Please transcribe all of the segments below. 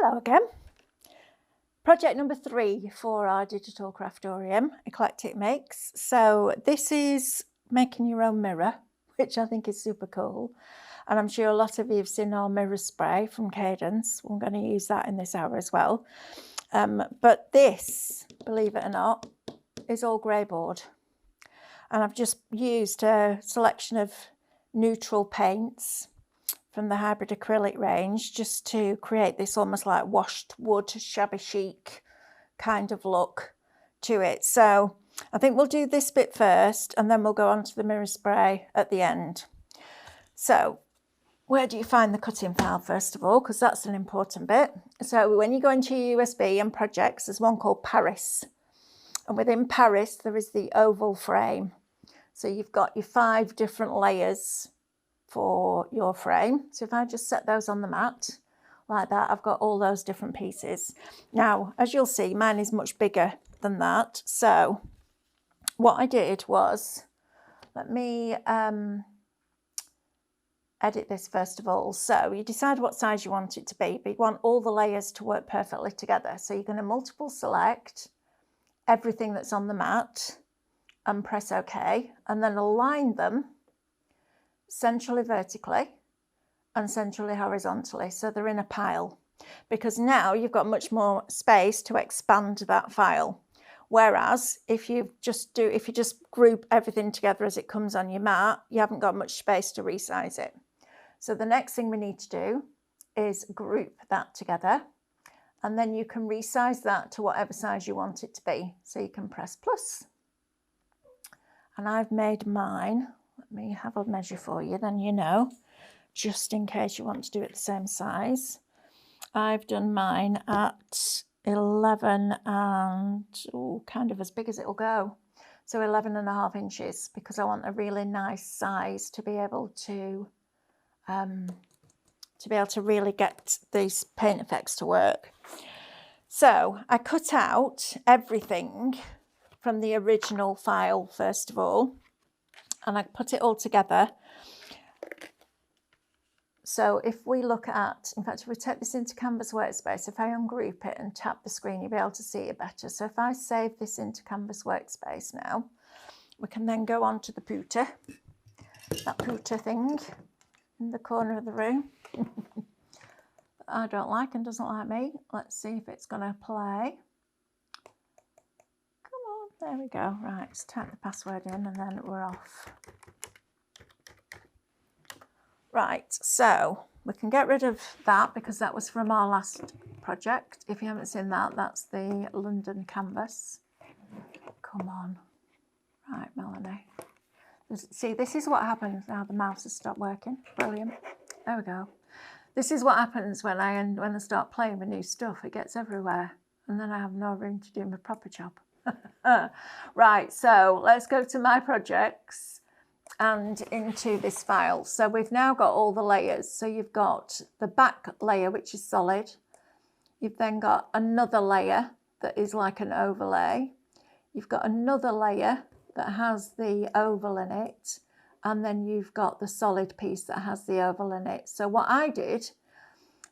Hello again. Project number 3 for our digital Craftorium, Eclectic makes. So this is making your own mirror, which I think is super cool. And I'm sure a lot of you have seen our mirror spray from Cadence. I'm going to use that in this hour as well. But this, believe it or not, is all grey board. And I've just used a selection of neutral paints from the hybrid acrylic range just to create this almost like washed wood, shabby chic kind of look to it. So I think we'll do this bit first and then we'll go on to the mirror spray at the end. So where do you find the cutting file first of all? Because that's an important bit. So when you go into your USB and projects, there's one called Paris. And within Paris, there is the oval frame. So you've got your 5 different layers for your frame. So if I just set those on the mat like that, I've got all those different pieces. Now, as you'll see, mine is much bigger than that. So what I did was, let me edit this first of all. So you decide what size you want it to be, but you want all the layers to work perfectly together. So you're going to multiple select everything that's on the mat and press OK, and then align them centrally vertically and centrally horizontally, so they're in a pile, because now you've got much more space to expand that file. Whereas if you just group everything together as it comes on your mat, you haven't got much space to resize it. So the next thing we need to do is group that together, and then you can resize that to whatever size you want it to be. So you can press plus, and I've made mine. Let me have a measure for you, then you know, just in case you want to do it the same size. I've done mine at 11 and kind of as big as it'll go. So 11.5 inches, because I want a really nice size to be able to really get these paint effects to work. So I cut out everything from the original file first of all, and I put it all together. So if we look at, in fact, if we take this into Canvas Workspace, if I ungroup it and tap the screen, you'll be able to see it better. So if I save this into Canvas Workspace now, we can then go on to the pooter, that pooter thing in the corner of the room that I don't like and doesn't like me. Let's see if it's going to play. There we go. Right, let's type the password in and then we're off. Right, so we can get rid of that because that was from our last project. If you haven't seen that, that's the London canvas. Come on. Right, Melanie. See, this is what happens now the mouse has stopped working. Brilliant. There we go. This is what happens when I start playing with new stuff. It gets everywhere and then I have no room to do my proper job. Right, so let's go to my projects and into this file. So we've now got all the layers. So you've got the back layer, which is solid. You've then got another layer that is like an overlay. You've got another layer that has the oval in it. And then you've got the solid piece that has the oval in it. So what I did,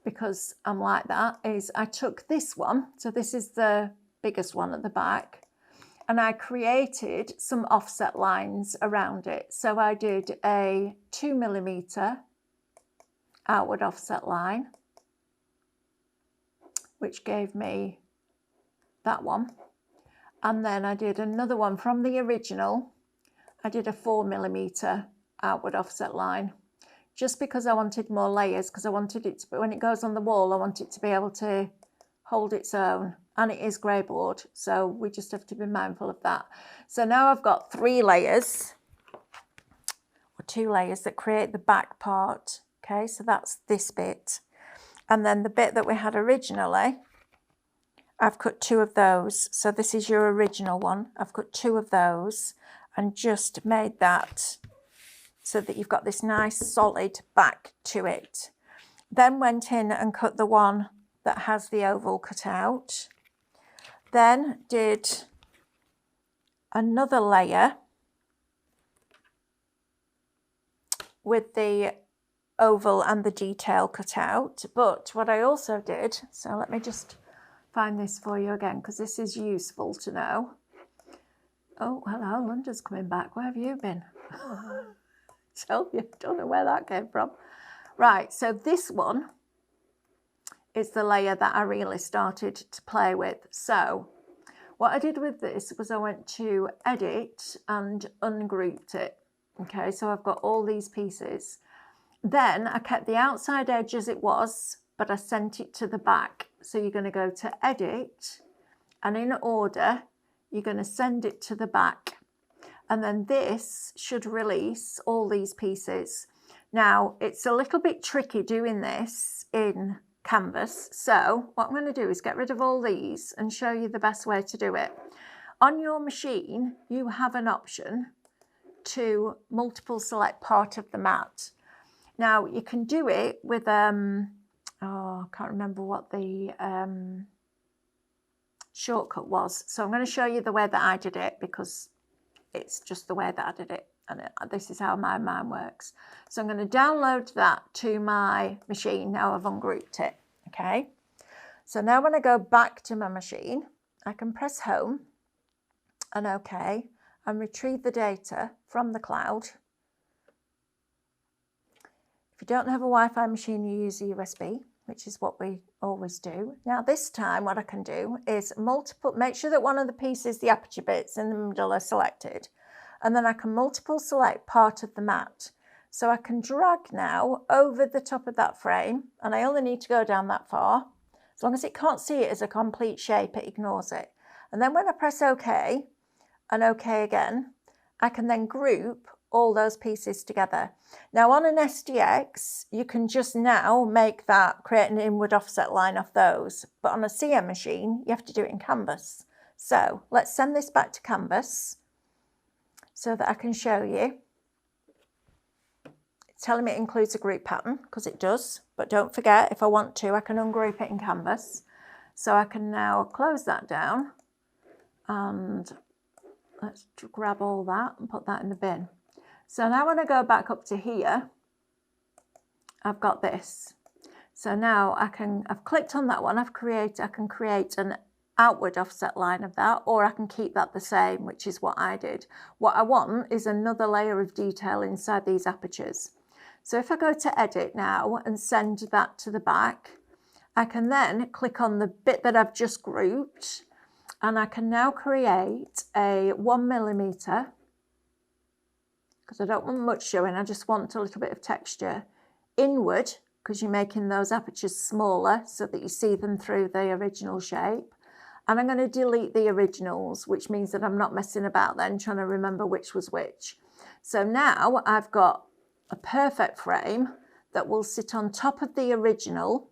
because I'm like that, is I took this one. So this is the biggest one at the back. And I created some offset lines around it. So I did a 2mm outward offset line, which gave me that one. And then I did another one from the original. I did a 4mm outward offset line, just because I wanted more layers, because I wanted it to, but when it goes on the wall, I want it to be able to hold its own. And it is grey board, so we just have to be mindful of that. So now I've got 3 layers, or 2 layers that create the back part. Okay, so that's this bit. And then the bit that we had originally, I've cut 2 of those. So this is your original one. I've cut 2 of those and just made that so that you've got this nice solid back to it. Then went in and cut the one that has the oval cut out. Then did another layer with the oval and the detail cut out. But what I also did, so let me just find this for you again, because this is useful to know. Oh, hello, London's coming back. Where have you been? Tell you, don't know where that came from. Right, so this one is the layer that I really started to play with. So what I did with this was I went to edit and ungrouped it. Okay, so I've got all these pieces. Then I kept the outside edge as it was, but I sent it to the back. So you're going to go to edit, and in order, you're going to send it to the back. And then this should release all these pieces. Now, it's a little bit tricky doing this in Canvas. So what I'm going to do is get rid of all these and show you the best way to do it. On your machine, you have an option to multiple select part of the mat. Now, you can do it with, I can't remember what the shortcut was. So I'm going to show you the way that I did it, because it's just the way that I did it. And this is how my mind works. So I'm going to download that to my machine. Now I've ungrouped it. Okay. So now when I go back to my machine, I can press home and OK, and retrieve the data from the cloud. If you don't have a Wi-Fi machine, you use a USB, which is what we always do. Now this time what I can do is make sure that one of the pieces, the aperture bits in the middle, are selected. And then I can multiple select part of the mat. So I can drag now over the top of that frame, and I only need to go down that far. As long as it can't see it as a complete shape, it ignores it. And then when I press OK and OK again, I can then group all those pieces together. Now on an SDX, you can just now make that, create an inward offset line off those. But on a CM machine, you have to do it in Canvas. So let's send this back to Canvas so that I can show you. It's telling me it includes a group pattern, because it does. But don't forget, if I want to, I can ungroup it in Canvas. So I can now close that down, and let's grab all that and put that in the bin. So now when I go back up to here, I've got this. So now I've clicked on that one, I can create an outward offset line of that, or I can keep that the same, which is what I did. What I want is another layer of detail inside these apertures. So if I go to edit now and send that to the back, I can then click on the bit that I've just grouped, and I can now create a 1mm, because I don't want much showing, I just want a little bit of texture, inward, because you're making those apertures smaller so that you see them through the original shape. And I'm going to delete the originals, which means that I'm not messing about then trying to remember which was which. So now I've got a perfect frame that will sit on top of the original.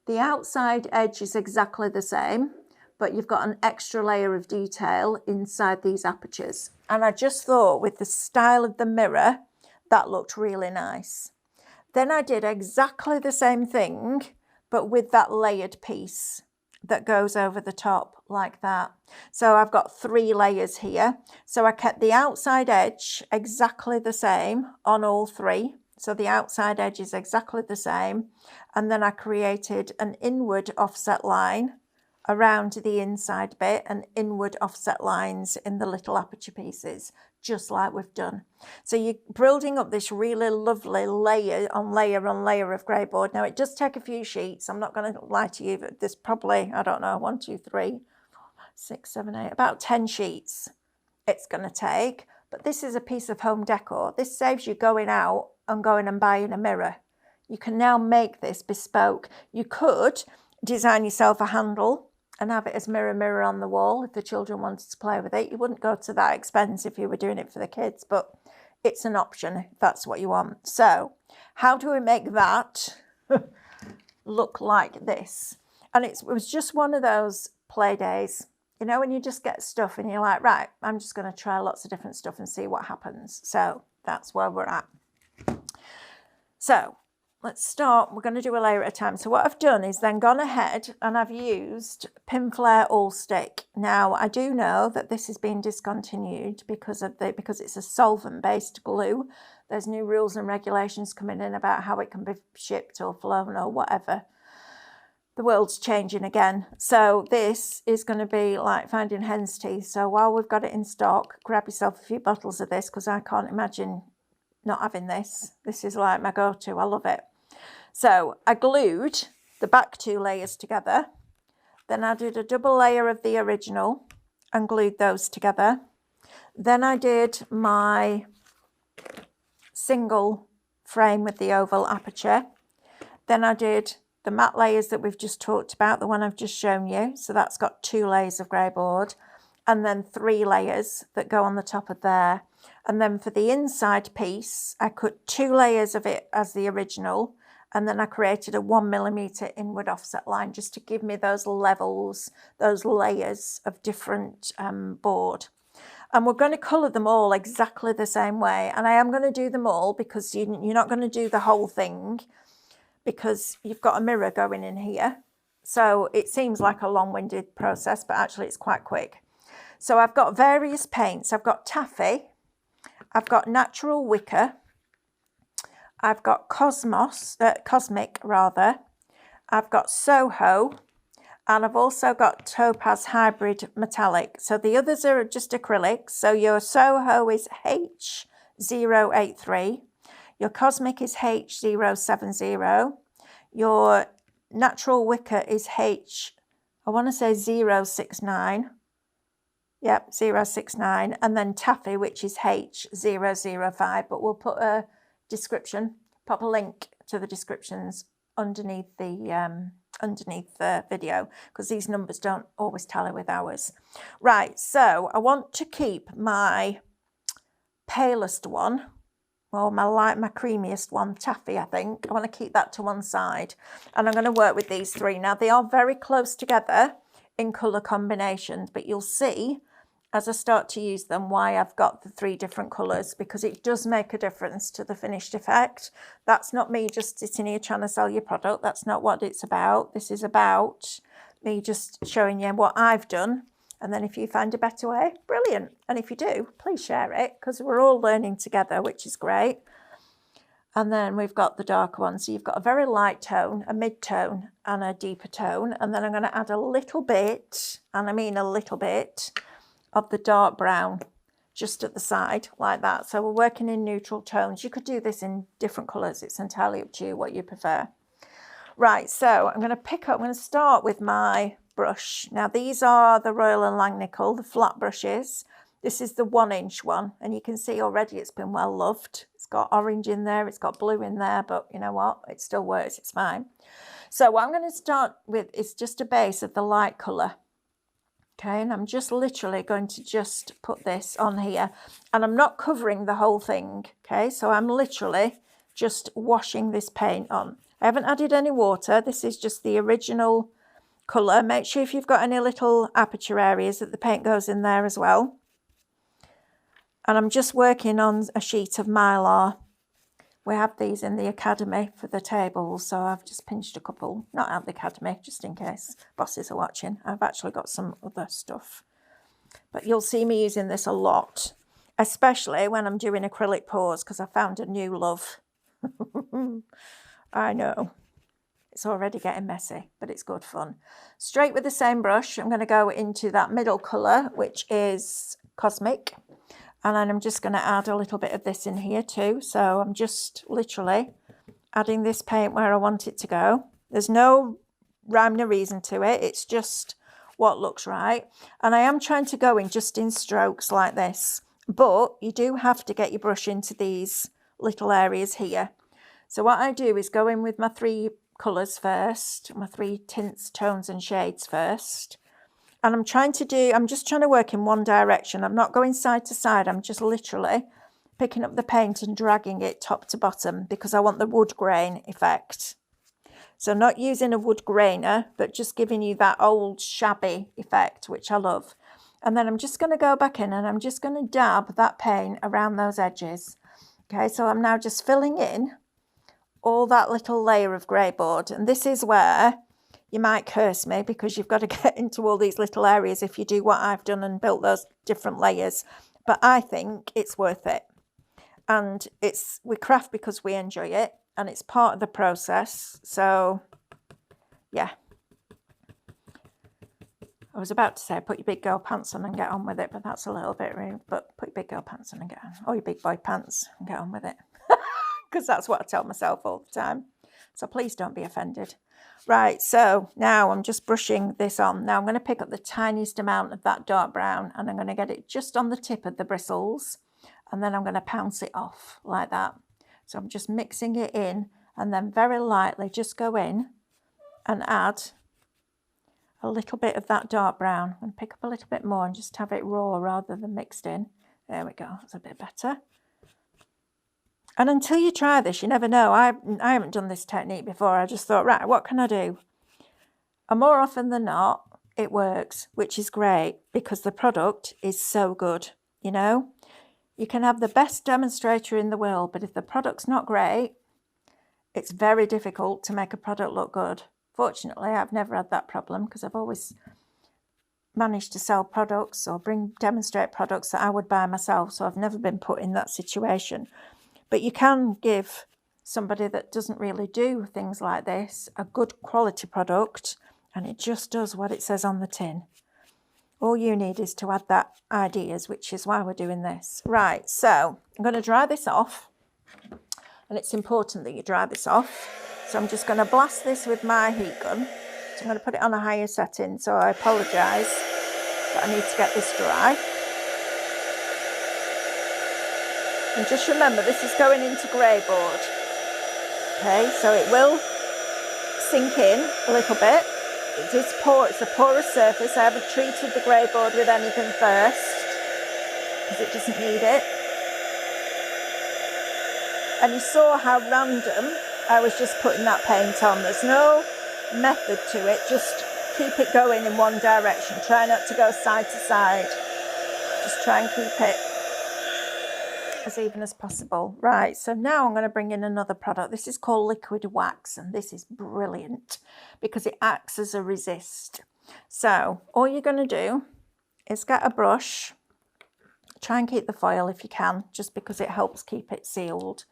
The outside edge is exactly the same, but you've got an extra layer of detail inside these apertures. And I just thought with the style of the mirror, that looked really nice. Then I did exactly the same thing, but with that layered piece that goes over the top like that. So I've got 3 layers here. So I kept the outside edge exactly the same on all 3. So the outside edge is exactly the same. And then I created an inward offset line around the inside bit and inward offset lines in the little aperture pieces, just like we've done. So you're building up this really lovely layer on layer on layer of grey board. Now it does take a few sheets. I'm not going to lie to you, but there's probably, I don't know, 1, 2, 3, 6, 7, 8, about 10 sheets it's going to take. But this is a piece of home decor. This saves you going out and going and buying a mirror. You can now make this bespoke. You could design yourself a handle and have it as mirror on the wall if the children wanted to play with it. You wouldn't go to that expense if you were doing it for the kids, but it's an option if that's what you want. So how do we make that look like this? And it was just one of those play days, you know, when you just get stuff and you're like, right, I'm just going to try lots of different stuff and see what happens. So that's where we're at. So let's start. We're going to do a layer at a time. So what I've done is then gone ahead and I've used Pinflair All Stick. Now I do know that this has been discontinued because it's a solvent-based glue there's new rules and regulations coming in about how it can be shipped or flown or whatever. The world's changing again. So this is going to be like finding hen's teeth. So while we've got it in stock, grab yourself a few bottles of this, because I can't imagine not having this. This is like my go-to. I love it. So I glued the back 2 layers together. Then I did a double layer of the original and glued those together. Then I did my single frame with the oval aperture. Then I did the matte layers that we've just talked about, the one I've just shown you. So that's got 2 layers of grey board, and then 3 layers that go on the top of there. And then for the inside piece, I cut 2 layers of it as the original, and then I created a 1mm inward offset line just to give me those levels, those layers of different board. And we're going to colour them all exactly the same way. And I am going to do them all, because you're not going to do the whole thing, because you've got a mirror going in here. So it seems like a long-winded process, but actually it's quite quick. So I've got various paints. I've got taffy, I've got natural wicker, I've got cosmic rather, I've got Soho, and I've also got Topaz Hybrid Metallic. So the others are just acrylics. So your Soho is H083, your Cosmic is H070, your Natural Wicker is I want to say 069. Yep, 069, and then Taffy, which is H005, but we'll put a description, pop a link to the descriptions underneath the video, because these numbers don't always tally with ours. Right, so I want to keep my palest one, or my creamiest one, Taffy, I think. I want to keep that to one side, and I'm going to work with these 3. Now, they are very close together in colour combinations, but you'll see as I start to use them why I've got the 3 different colours, because it does make a difference to the finished effect. That's not me just sitting here trying to sell your product. That's not what it's about. This is about me just showing you what I've done. And then if you find a better way, brilliant. And if you do, please share it, because we're all learning together, which is great. And then we've got the darker one. So you've got a very light tone, a mid-tone, and a deeper tone. And then I'm going to add a little bit, and I mean a little bit, of the dark brown just at the side, like that. So we're working in neutral tones. You could do this in different colours. It's entirely up to you what you prefer. Right, so I'm going to start with my brush. Now, these are the Royal & Langnickel, the flat brushes. This is the 1-inch one, and you can see already it's been well loved. It's got orange in there, it's got blue in there, but you know what? It still works, it's fine. So what I'm going to start with is just a base of the light colour. Okay, and I'm just literally going to just put this on here, and I'm not covering the whole thing. Okay, so I'm literally just washing this paint on. I haven't added any water. This is just the original colour. Make sure if you've got any little aperture areas that the paint goes in there as well. And I'm just working on a sheet of Mylar. We have these in the academy for the tables, so I've just pinched a couple, not at the academy, just in case bosses are watching. I've actually got some other stuff. But you'll see me using this a lot, especially when I'm doing acrylic pours, because I found a new love. I know. It's already getting messy, but it's good fun. Straight with the same brush, I'm going to go into that middle colour, which is Cosmic. And then I'm just going to add a little bit of this in here too. So I'm just literally adding this paint where I want it to go. There's no rhyme nor reason to it. It's just what looks right. And I am trying to go in just in strokes like this. But you do have to get your brush into these little areas here. So what I do is go in with my 3 colours first, my 3 tints, tones and shades first. And I'm just trying to work in one direction. I'm not going side to side. I'm just literally picking up the paint and dragging it top to bottom, because I want the wood grain effect. So not using a wood grainer, but just giving you that old shabby effect, which I love. And then I'm just going to go back in and I'm just going to dab that paint around those edges. Okay, so I'm now just filling in all that little layer of grey board. And this is where you might curse me, because you've got to get into all these little areas if you do what I've done and built those different layers. But I think it's worth it. and we craft because we enjoy it, and it's part of the process. So yeah, I was about to say put your big girl pants on and get on with it, but that's a little bit rude. But put your big girl pants on and get on, or your big boy pants and get on with it, because that's what I tell myself all the time. So please don't be offended. Right, so now I'm just brushing this on. Now I'm going to pick up the tiniest amount of that dark brown, and I'm going to get it just on the tip of the bristles, and then I'm going to pounce it off like that. So I'm just mixing it in, and then very lightly just go in and add a little bit of that dark brown. I'm going to pick up a little bit more and just have it raw rather than mixed in. There we go, that's a bit better. And until you try this, you never know. I haven't done this technique before. I just thought, right, what can I do? And more often than not, it works, which is great because the product is so good, you know? You can have the best demonstrator in the world, but if the product's not great, it's very difficult to make a product look good. Fortunately, I've never had that problem because I've always managed to sell products or demonstrate products that I would buy myself. So I've never been put in that situation. But you can give somebody that doesn't really do things like this a good quality product, and it just does what it says on the tin. All you need is to add that ideas, which is why we're doing this. Right, so I'm going to dry this off, and it's important that you dry this off. So I'm just going to blast this with my heat gun. So I'm going to put it on a higher setting, so I apologise, but I need to get this dry. And just remember, this is going into grey board. Okay, so it will sink in a little bit. It's a porous surface. I haven't treated the grey board with anything first because it doesn't need it. And you saw how random I was just putting that paint on. There's no method to it. Just keep it going in one direction. Try not to go side to side. Just try and keep it as even as possible. Right, so now I'm going to bring in another product. This is called liquid wax, and this is brilliant because it acts as a resist. So all you're going to do is get a brush. Try and keep the foil if you can, just because it helps keep it sealed.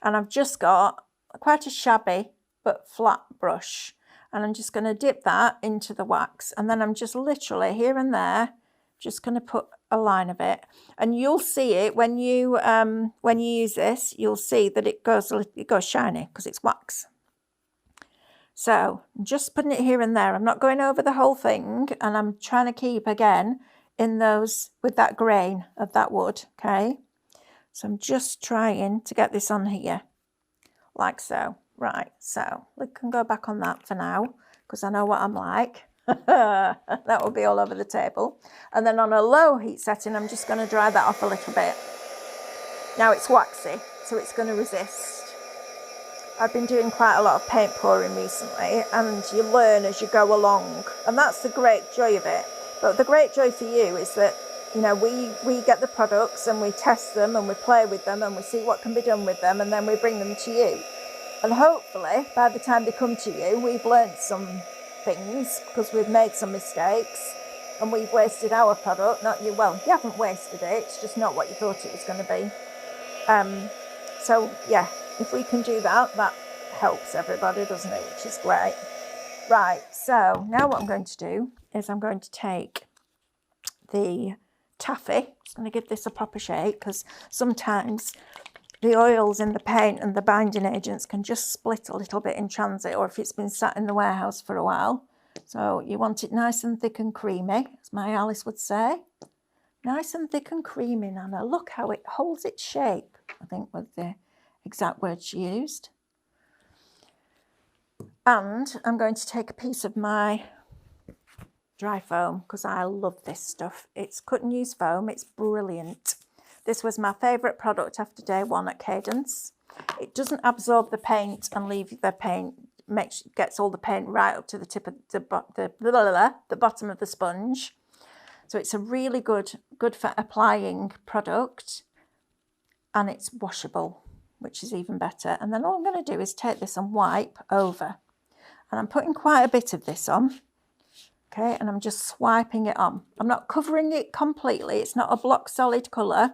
And I've just got quite a shabby but flat brush, and I'm just going to dip that into the wax, and then I'm just literally here and there just going to put a line of it, and you'll see it when you use this. You'll see that it goes shiny because it's wax. So I'm just putting it here and there. I'm not going over the whole thing, and I'm trying to keep again in those with that grain of that wood. Okay, so I'm just trying to get this on here like so. Right, so we can go back on that for now because I know what I'm like. That will be all over the table. And then on a low heat setting, I'm just going to dry that off a little bit. Now it's waxy, so it's going to resist. I've been doing quite a lot of paint pouring recently, and you learn as you go along, and that's the great joy of it. But the great joy for you is that, you know, we get the products and we test them and we play with them and we see what can be done with them, and then we bring them to you. And hopefully by the time they come to you, we've learned some things because we've made some mistakes and we've wasted our product, not you. Well, you haven't wasted it, it's just not what you thought it was going to be. So yeah, if we can do that, that helps everybody, doesn't it? Which is great. Right, so now what I'm going to do is I'm going to take the taffy. I'm just going to give this a proper shake because sometimes the oils in the paint and the binding agents can just split a little bit in transit, or if it's been sat in the warehouse for a while. So you want it nice and thick and creamy, as my Alice would say. Nice and thick and creamy, Nana. Look how it holds its shape, I think was the exact word she used. And I'm going to take a piece of my dry foam because I love this stuff. It's cut and use foam. It's brilliant. This was my favourite product after day one at Cadence. It doesn't absorb the paint and leave the paint, gets all the paint right up to the tip of the bottom of the sponge. So it's a really good for applying product, and it's washable, which is even better. And then all I'm going to do is take this and wipe over. And I'm putting quite a bit of this on. Okay, and I'm just swiping it on. I'm not covering it completely. It's not a block solid colour,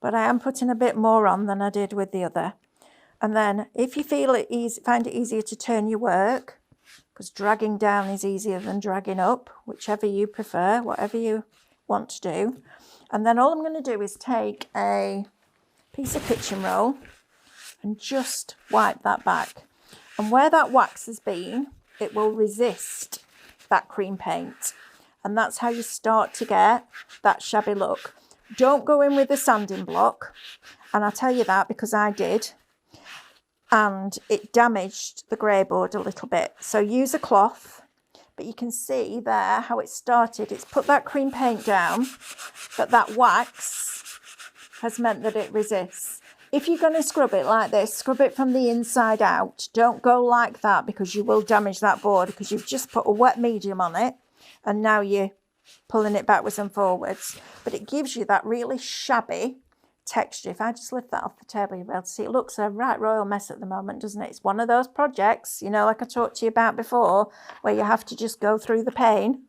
but I am putting a bit more on than I did with the other. And then if you feel it easy, find it easier to turn your work, because dragging down is easier than dragging up, whichever you prefer, whatever you want to do. And then all I'm going to do is take a piece of kitchen roll and just wipe that back. And where that wax has been, it will resist that cream paint. And that's how you start to get that shabby look. Don't go in with a sanding block. And I'll tell you that because I did. And it damaged the grey board a little bit. So use a cloth. But you can see there how it started. It's put that cream paint down, but that wax has meant that it resists. If you're going to scrub it like this, scrub it from the inside out. Don't go like that because you will damage that board, because you've just put a wet medium on it and now you're pulling it backwards and forwards. But it gives you that really shabby texture. If I just lift that off the table, you'll be able to see it looks a right royal mess at the moment, doesn't it? It's one of those projects, you know, like I talked to you about before, where you have to just go through the pain.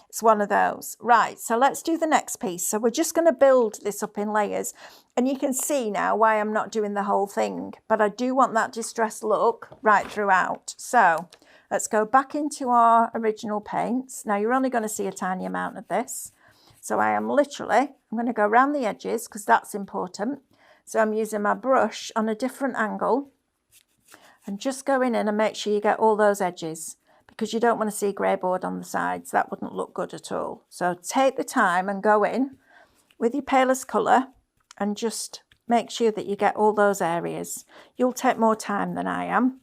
It's one of those. Right, so let's do the next piece. So we're just going to build this up in layers. And you can see now why I'm not doing the whole thing, but I do want that distressed look right throughout. So let's go back into our original paints. Now you're only going to see a tiny amount of this. So I'm going to go around the edges because that's important. So I'm using my brush on a different angle and just going in and make sure you get all those edges, because you don't want to see grey board on the sides. That wouldn't look good at all. So take the time and go in with your palest colour and just make sure that you get all those areas. You'll take more time than I am,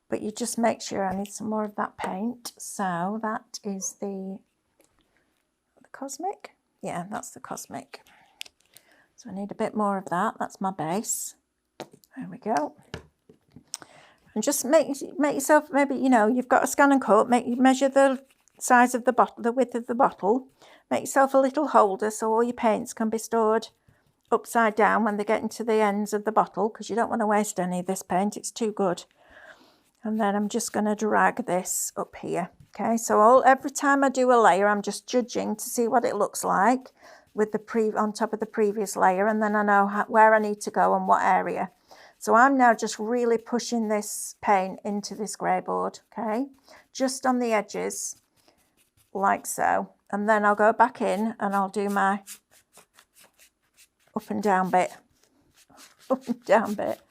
but you just make sure. I need some more of that paint. So that is the Cosmic. Yeah, that's the Cosmic. So I need a bit more of that. That's my base. There we go. And just make yourself, maybe, you know, you've got a scan and cut, measure the size of the bottle, the width of the bottle. Make yourself a little holder so all your paints can be stored upside down when they get into the ends of the bottle, because you don't want to waste any of this paint. It's too good. And then I'm just going to drag this up here. Okay, so every time I do a layer, I'm just judging to see what it looks like with the on top of the previous layer, and then I know where I need to go and what area. So I'm now just really pushing this paint into this grey board, okay, just on the edges, like so. And then I'll go back in and I'll do my up and down bit, up and down bit.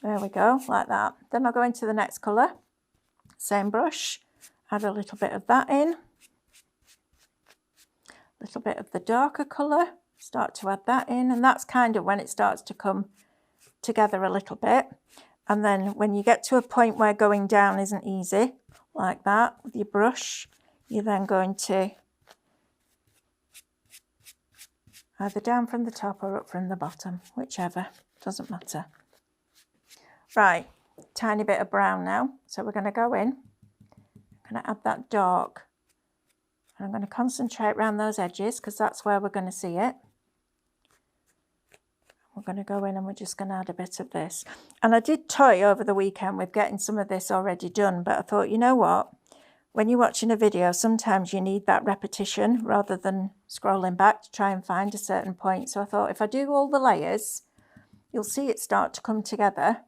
There we go, like that. Then I'll go into the next colour, same brush, add a little bit of that in, a little bit of the darker colour, start to add that in, and that's kind of when it starts to come together a little bit. And then when you get to a point where going down isn't easy, like that, with your brush, you're then going to either down from the top or up from the bottom, whichever, doesn't matter. Right, tiny bit of brown now. So we're going to go in, I'm going to add that dark, and I'm going to concentrate around those edges because that's where we're going to see it. We're going to go in and we're just going to add a bit of this. And I did toy over the weekend with getting some of this already done, but I thought, you know what? When you're watching a video, sometimes you need that repetition rather than scrolling back to try and find a certain point. So I thought if I do all the layers, you'll see it start to come together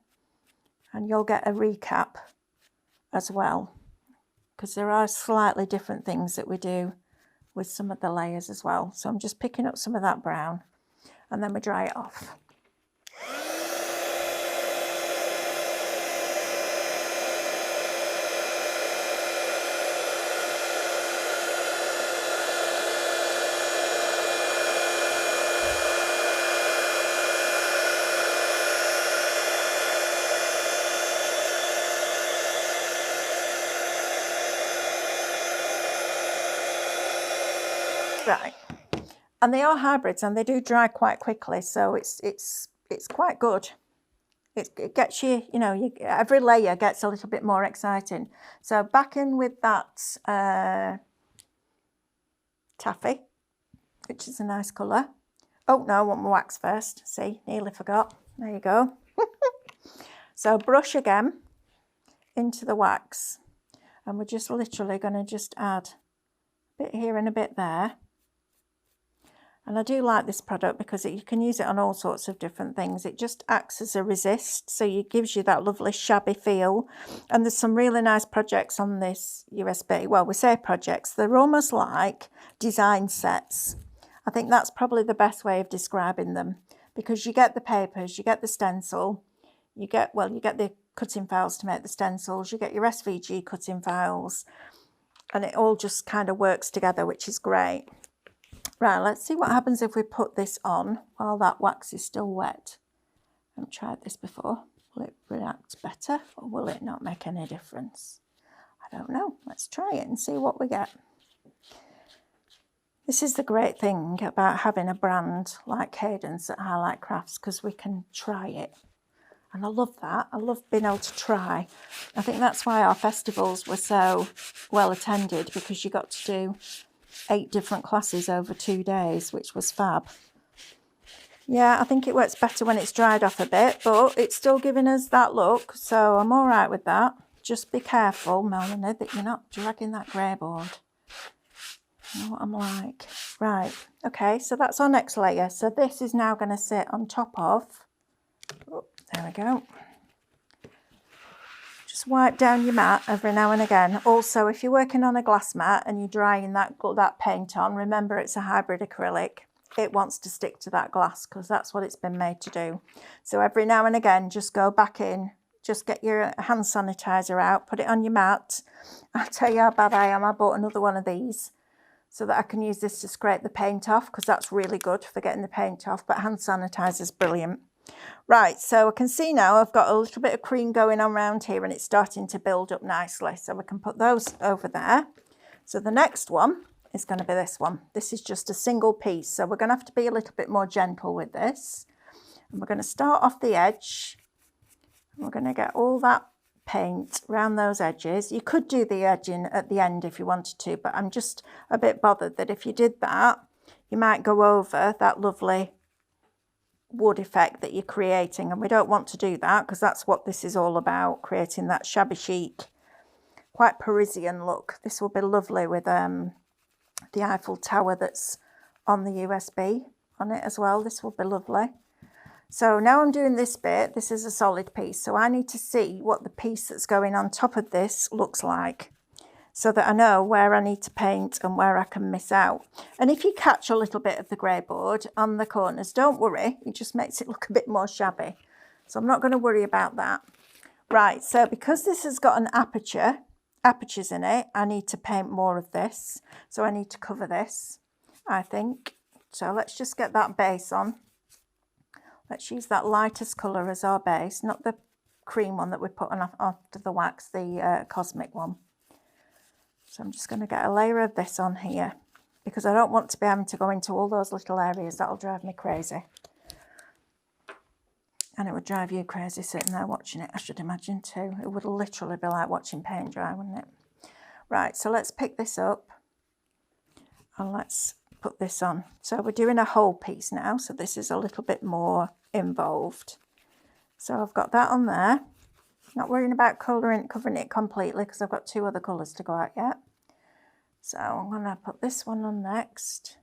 and you'll get a recap as well, because there are slightly different things that we do with some of the layers as well. So I'm just picking up some of that brown and then we dry it off. Right, and they are hybrids and they do dry quite quickly, so it's quite good. It gets you, you know, every layer gets a little bit more exciting. So back in with that taffy, which is a nice colour. Oh no, I want my wax first. See, nearly forgot. There you go. So brush again into the wax, and we're just literally going to just add a bit here and a bit there. And I do like this product because you can use it on all sorts of different things. It just acts as a resist, so it gives you that lovely shabby feel. And there's some really nice projects on this USB. Well, we say projects, they're almost like design sets. I think that's probably the best way of describing them, because you get the papers, you get the stencil, you get the cutting files to make the stencils, you get your SVG cutting files, and it all just kind of works together, which is great. Right, let's see what happens if we put this on while that wax is still wet. I haven't tried this before. Will it react better, or will it not make any difference? I don't know. Let's try it and see what we get. This is the great thing about having a brand like Cadence at Highlight Crafts, because we can try it. And I love that. I love being able to try. I think that's why our festivals were so well attended, because you got to do 8 different classes over 2 days, which was fab. Yeah, I think it works better when it's dried off a bit, but it's still giving us that look, so I'm all right with that. Just be careful, Melanie, that you're not dragging that grey board. You know what I'm like. Right, okay, so that's our next layer. So this is now going to sit on top of, oh, there we go. Just wipe down your mat every now and again. Also, if you're working on a glass mat and you're drying that paint on, remember it's a hybrid acrylic. It wants to stick to that glass because that's what it's been made to do. So every now and again, just go back in, just get your hand sanitizer out, put it on your mat. I'll tell you how bad I am. I bought another one of these so that I can use this to scrape the paint off, because that's really good for getting the paint off, but hand sanitizer is brilliant. Right, so I can see now I've got a little bit of cream going on around here and it's starting to build up nicely. So we can put those over there. So the next one is going to be this one. This is just a single piece, so we're going to have to be a little bit more gentle with this. And we're going to start off the edge. And we're going to get all that paint around those edges. You could do the edging at the end if you wanted to, but I'm just a bit bothered that if you did that, you might go over that lovely wood effect that you're creating, and we don't want to do that, because that's what this is all about, creating that shabby chic, quite Parisian look. This will be lovely with the Eiffel Tower that's on the USB on it as well. This will be lovely. So now I'm doing this bit. This is a solid piece, so I need to see what the piece that's going on top of this looks like, so that I know where I need to paint and where I can miss out. And if you catch a little bit of the grey board on the corners, don't worry, it just makes it look a bit more shabby. So I'm not going to worry about that. Right, so because this has got an apertures in it, I need to paint more of this. So I need to cover this, I think. So let's just get that base on. Let's use that lightest colour as our base, not the cream one that we put on after the wax, the cosmic one. So I'm just going to get a layer of this on here, because I don't want to be having to go into all those little areas. That'll drive me crazy. And it would drive you crazy sitting there watching it, I should imagine too. It would literally be like watching paint dry, wouldn't it? Right, so let's pick this up and let's put this on. So we're doing a whole piece now, so this is a little bit more involved. So I've got that on there. Not worrying about covering it completely, because I've got 2 other colours to go out yet. So I'm going to put this one on next.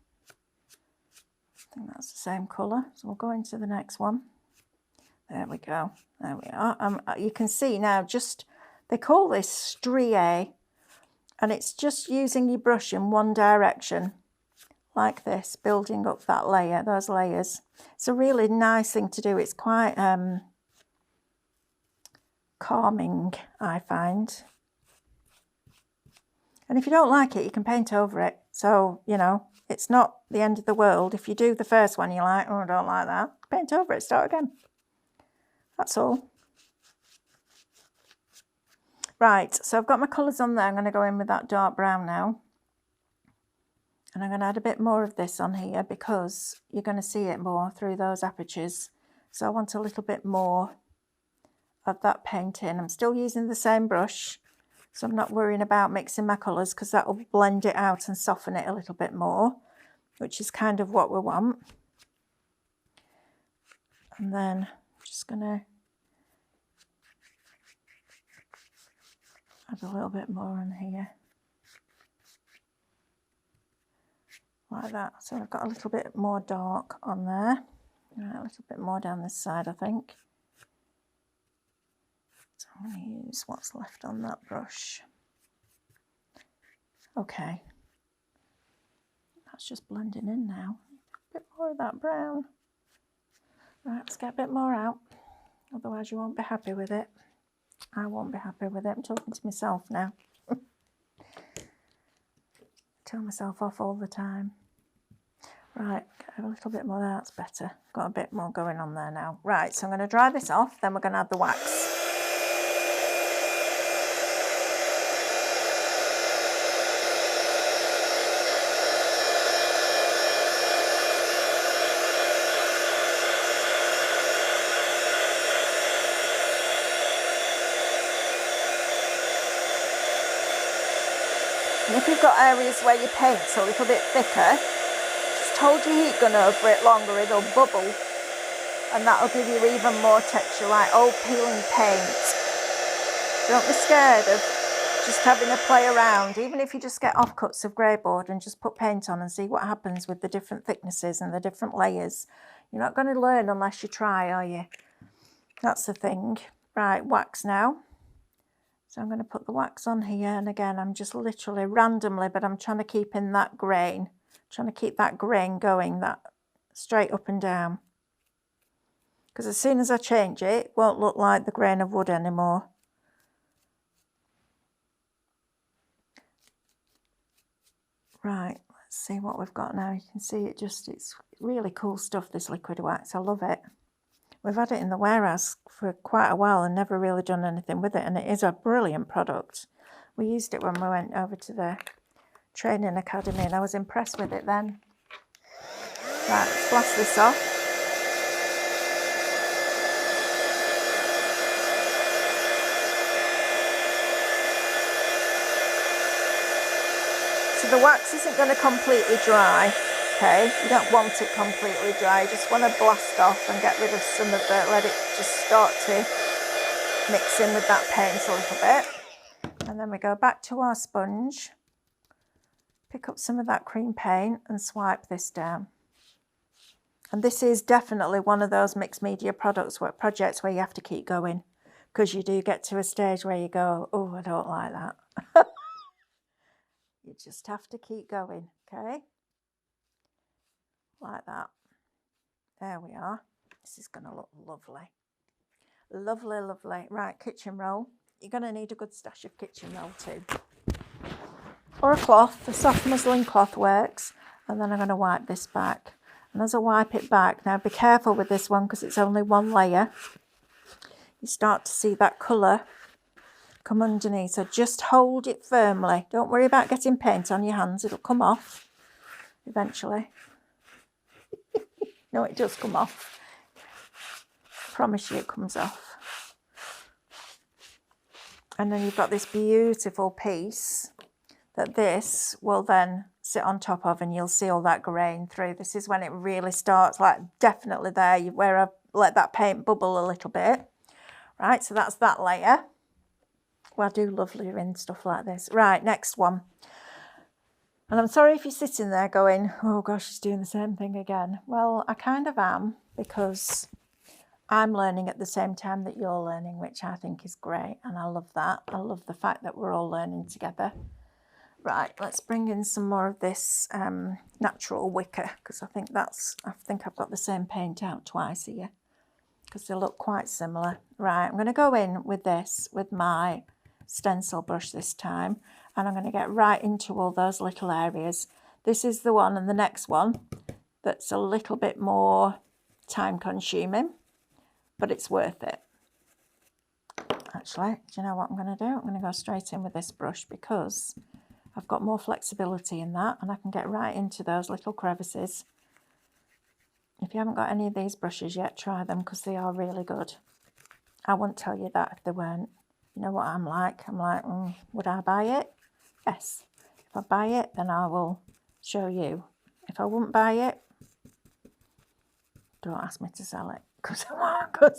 I think that's the same colour. So we'll go into the next one. There we go. There we are. You can see now, they call this strié, and it's just using your brush in one direction, like this, building up that layer, those layers. It's a really nice thing to do. It's quite calming, I find. And if you don't like it, you can paint over it. So, you know, it's not the end of the world. If you do the first one, you're like, oh, I don't like that. Paint over it, start again. That's all. Right, so I've got my colours on there. I'm going to go in with that dark brown now. And I'm going to add a bit more of this on here, because you're going to see it more through those apertures. So I want a little bit more of that paint in. I'm still using the same brush, so I'm not worrying about mixing my colours, because that will blend it out and soften it a little bit more, which is kind of what we want. And then I'm just going to add a little bit more on here, like that. So I've got a little bit more dark on there. Right, a little bit more down this side, I think. So I'm going to use what's left on that brush. Okay. That's just blending in now. A bit more of that brown. Right, let's get a bit more out. Otherwise you won't be happy with it. I won't be happy with it. I'm talking to myself now. Tell myself off all the time. Right, get a little bit more there, that's better. Got a bit more going on there now. Right, so I'm going to dry this off, then we're going to add the wax. And if you've got areas where your paint's a little bit thicker, just hold your heat gun over it longer, it'll bubble. And that'll give you even more texture, like old peeling paint. Don't be scared of just having a play around. Even if you just get offcuts of grey board and just put paint on and see what happens with the different thicknesses and the different layers. You're not going to learn unless you try, are you? That's the thing. Right, wax now. So I'm going to put the wax on here, and again, I'm just literally randomly, but I'm trying to keep in that grain, trying to keep that grain going, that straight up and down. Because as soon as I change it, it won't look like the grain of wood anymore. Right, let's see what we've got now. You can see it's really cool stuff, this liquid wax. I love it. We've had it in the warehouse for quite a while and never really done anything with it, and it is a brilliant product. We used it when we went over to the training academy and I was impressed with it then. Right, let's blast this off. So the wax isn't going to completely dry. Okay, you don't want it completely dry, you just want to blast off and get rid of some of the, let it just start to mix in with that paint a little bit. And then we go back to our sponge, pick up some of that cream paint and swipe this down. And this is definitely one of those mixed media projects where you have to keep going, because you do get to a stage where you go, oh, I don't like that. You just have to keep going, okay? Like that. There we are. This is going to look lovely. Lovely, lovely. Right, kitchen roll. You're going to need a good stash of kitchen roll too. Or a cloth. A soft muslin cloth works. And then I'm going to wipe this back. And as I wipe it back, now be careful with this one because it's only one layer. You start to see that colour come underneath. So just hold it firmly. Don't worry about getting paint on your hands. It'll come off eventually. No, it does come off. I promise you it comes off. And then you've got this beautiful piece that this will then sit on top of, and you'll see all that grain through. This is when it really starts, like definitely there, where I've let that paint bubble a little bit. Right, so that's that layer. Well, I do love layering stuff like this. Right, next one. And I'm sorry if you're sitting there going, oh gosh, she's doing the same thing again. Well, I kind of am, because I'm learning at the same time that you're learning, which I think is great. And I love that. I love the fact that we're all learning together. Right, let's bring in some more of this natural wicker, because I think I've got the same paint out twice here, because they look quite similar. Right, I'm going to go in with this, with my stencil brush this time, and I'm going to get right into all those little areas. This is the one and the next one that's a little bit more time consuming, but it's worth it. Actually, do you know what I'm going to do? I'm going to go straight in with this brush because I've got more flexibility in that, and I can get right into those little crevices. If you haven't got any of these brushes yet, try them because they are really good. I wouldn't tell you that if they weren't. You know what I'm like? I'm like, would I buy it? Yes. If I buy it, then I will show you. If I wouldn't buy it, don't ask me to sell it because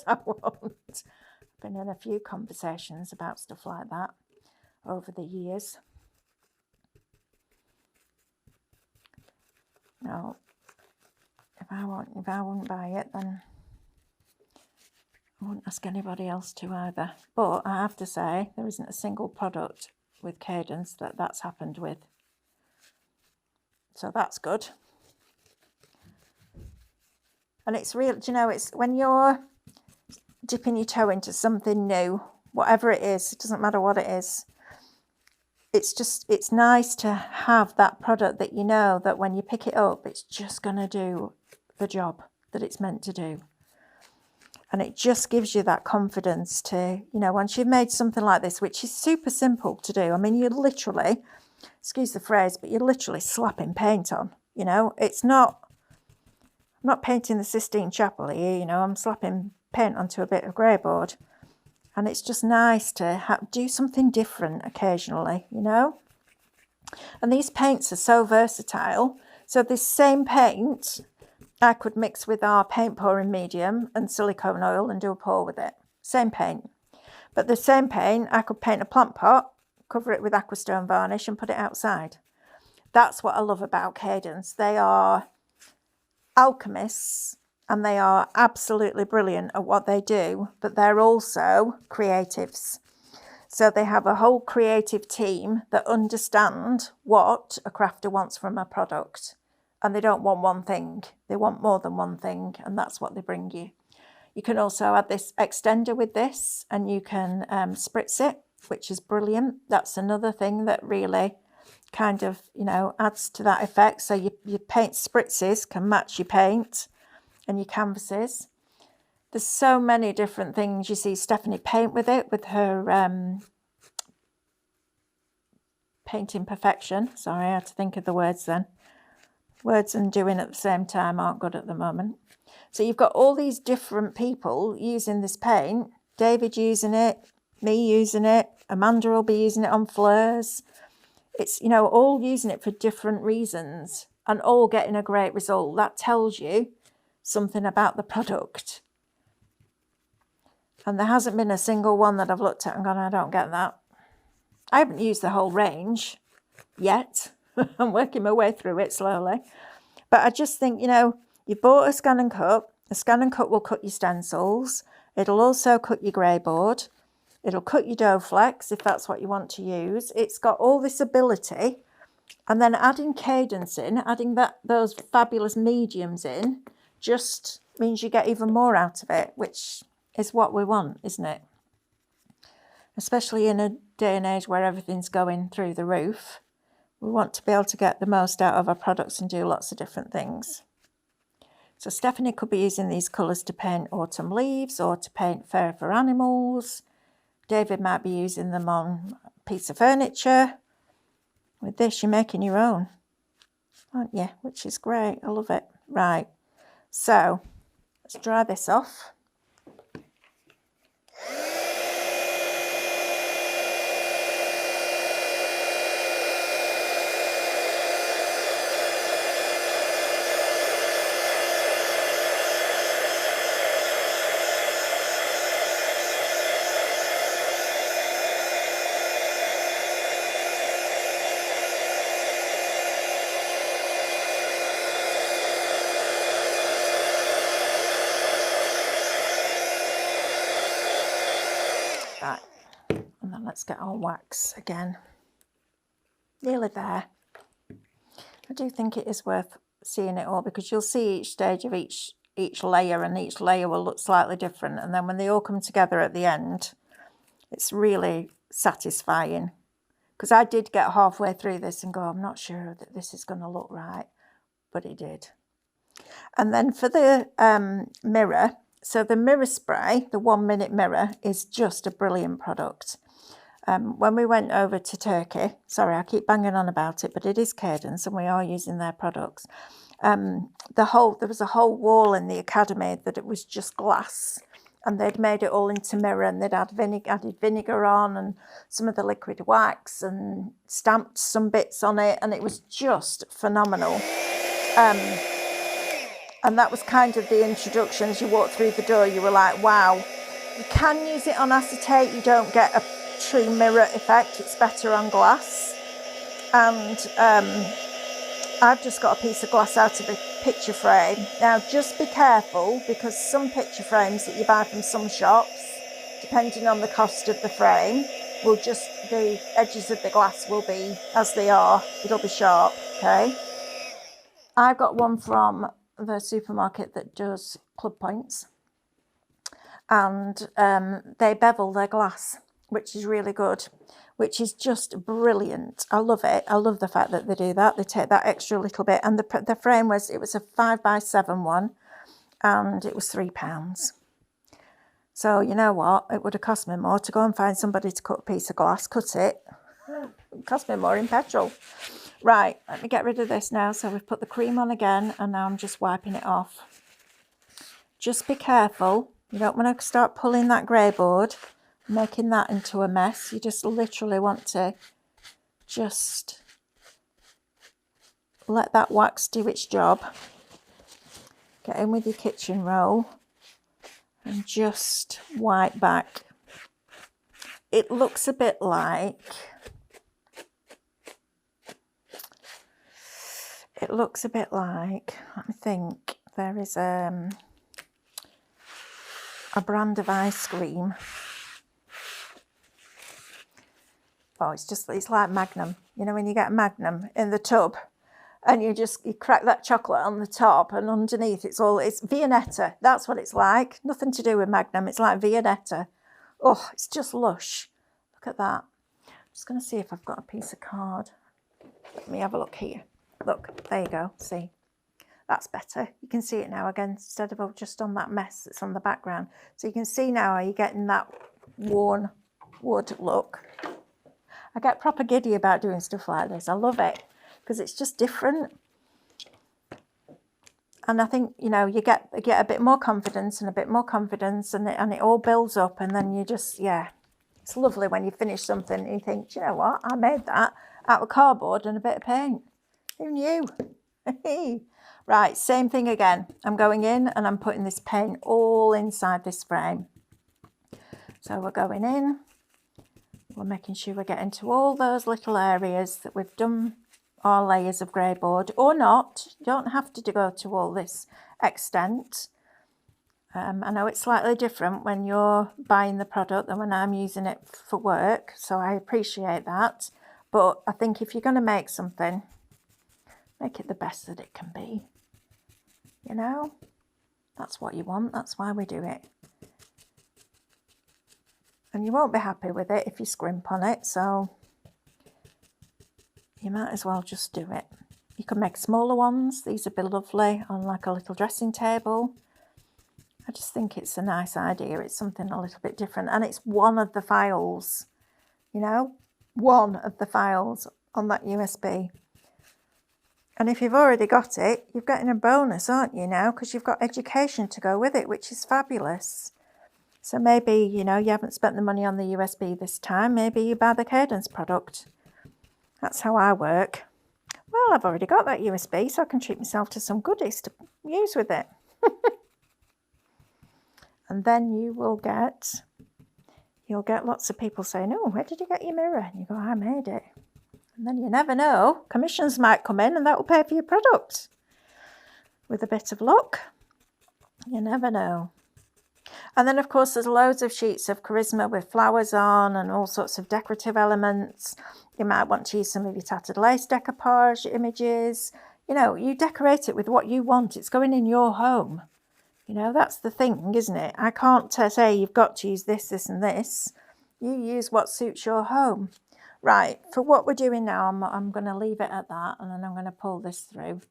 I won't. I've been in a few conversations about stuff like that over the years. No, if I wouldn't buy it, then I wouldn't ask anybody else to either. But I have to say, there isn't a single product with Cadence that's happened with. So that's good. And it's real, do you know, it's when you're dipping your toe into something new, whatever it is, it doesn't matter what it is. It's nice to have that product that you know that when you pick it up, it's just going to do the job that it's meant to do. And it just gives you that confidence to, you know, once you've made something like this, which is super simple to do. I mean, you're literally, excuse the phrase, but you're literally slapping paint on, you know. It's not, I'm not painting the Sistine Chapel here, you know, I'm slapping paint onto a bit of grey board. And it's just nice to do something different occasionally, you know. And these paints are so versatile. So this same paint, I could mix with our paint pouring medium and silicone oil and do a pour with it. Same paint. But the same paint, I could paint a plant pot, cover it with aquastone varnish and put it outside. That's what I love about Cadence. They are alchemists and they are absolutely brilliant at what they do, but they're also creatives. So they have a whole creative team that understand what a crafter wants from a product. And they don't want one thing, they want more than one thing, and that's what they bring you. You can also add this extender with this, and you can spritz it, which is brilliant. That's another thing that really kind of, you know, adds to that effect. So your paint spritzes can match your paint and your canvases. There's so many different things. You see Stephanie paint with it, with her painting perfection. Sorry, I had to think of the words then. Words and doing at the same time aren't good at the moment. So you've got all these different people using this paint. David using it, me using it, Amanda will be using it on fleurs. It's, you know, all using it for different reasons and all getting a great result. That tells you something about the product. And there hasn't been a single one that I've looked at and gone, I don't get that. I haven't used the whole range yet. I'm working my way through it slowly. But I just think, you know, you bought a scan and cut. A scan and cut will cut your stencils. It'll also cut your grey board. It'll cut your dough flex if that's what you want to use. It's got all this ability. And then adding Cadence in, adding those fabulous mediums in, just means you get even more out of it, which is what we want, isn't it? Especially in a day and age where everything's going through the roof. We want to be able to get the most out of our products and do lots of different things. So Stephanie could be using these colours to paint autumn leaves or to paint fur for animals. David might be using them on a piece of furniture. With this, you're making your own, aren't you? Which is great. I love it. Right. So let's dry this off. Right, and then let's get our wax again. Nearly there. I do think it is worth seeing it all because you'll see each stage of each layer, and each layer will look slightly different. And then when they all come together at the end, it's really satisfying. Because I did get halfway through this and go, I'm not sure that this is going to look right, but it did. And then for the mirror, so the mirror spray, the 1 minute mirror, is just a brilliant product. When we went over to Turkey, sorry, I keep banging on about it, but it is Cadence and we are using their products. There was a whole wall in the academy that it was just glass, and they'd made it all into mirror, and they'd added vinegar on and some of the liquid wax and stamped some bits on it, and it was just phenomenal. And that was kind of the introduction. As you walked through the door, you were like, wow. You can use it on acetate. You don't get a true mirror effect. It's better on glass. And I've just got a piece of glass out of a picture frame. Now just be careful, because some picture frames that you buy from some shops, depending on the cost of the frame, will just, the edges of the glass will be as they are. It'll be sharp, okay? I've got one from the supermarket that does club points, and they bevel their glass, which is really good, which is just brilliant. I love it. I love the fact that they do that. They take that extra little bit, and the frame was, it was a 5x7 one, and it was £3. So you know what? It would have cost me more to go and find somebody to cut a piece of glass, cut it. It cost me more in petrol. Right, let me get rid of this now. So we've put the cream on again, and now I'm just wiping it off. Just be careful. You don't want to start pulling that grey board, making that into a mess. You just literally want to just let that wax do its job. Get in with your kitchen roll and just wipe back. It looks a bit like, let me think, there is a brand of ice cream. Oh, it's like Magnum. You know when you get a Magnum in the tub and you crack that chocolate on the top, and underneath it's Viennetta. That's what it's like. Nothing to do with Magnum. It's like Viennetta. Oh, it's just lush. Look at that. I'm just going to see if I've got a piece of card. Let me have a look here. Look, there you go. See, that's better. You can see it now again, instead of just on that mess that's on the background. So you can see now how you're getting that worn wood look. I get proper giddy about doing stuff like this. I love it because it's just different. And I think, you know, you get a bit more confidence and a bit more confidence, and it all builds up, and then you just, yeah, it's lovely when you finish something and you think, do you know what, I made that out of cardboard and a bit of paint. Who knew? Right, same thing again. I'm going in and I'm putting this paint all inside this frame. So we're going in, we're making sure we're getting to all those little areas that we've done our layers of grey board, or not. You don't have to go to all this extent. I know it's slightly different when you're buying the product than when I'm using it for work, so I appreciate that. But I think if you're going to make something, make it the best that it can be. You know, that's what you want. That's why we do it. And you won't be happy with it if you scrimp on it, so you might as well just do it. You can make smaller ones. These would be lovely on like a little dressing table. I just think it's a nice idea. It's something a little bit different, and it's one of the files, you know, one of the files on that USB. And if you've already got it, you're getting a bonus, aren't you now? Because you've got education to go with it, which is fabulous. So maybe, you know, you haven't spent the money on the USB this time. Maybe you buy the Cadence product. That's how I work. Well, I've already got that USB, so I can treat myself to some goodies to use with it. And then you'll get lots of people saying, oh, where did you get your mirror? And you go, I made it. And then you never know, commissions might come in and that will pay for your product. With a bit of luck, you never know. And then, of course, there's loads of sheets of Charisma with flowers on and all sorts of decorative elements. You might want to use some of your tattered lace decoupage images. You know, you decorate it with what you want. It's going in your home. You know, that's the thing, isn't it? I can't say you've got to use this, this and this. You use what suits your home. Right, for what we're doing now, I'm going to leave it at that, and then I'm going to pull this through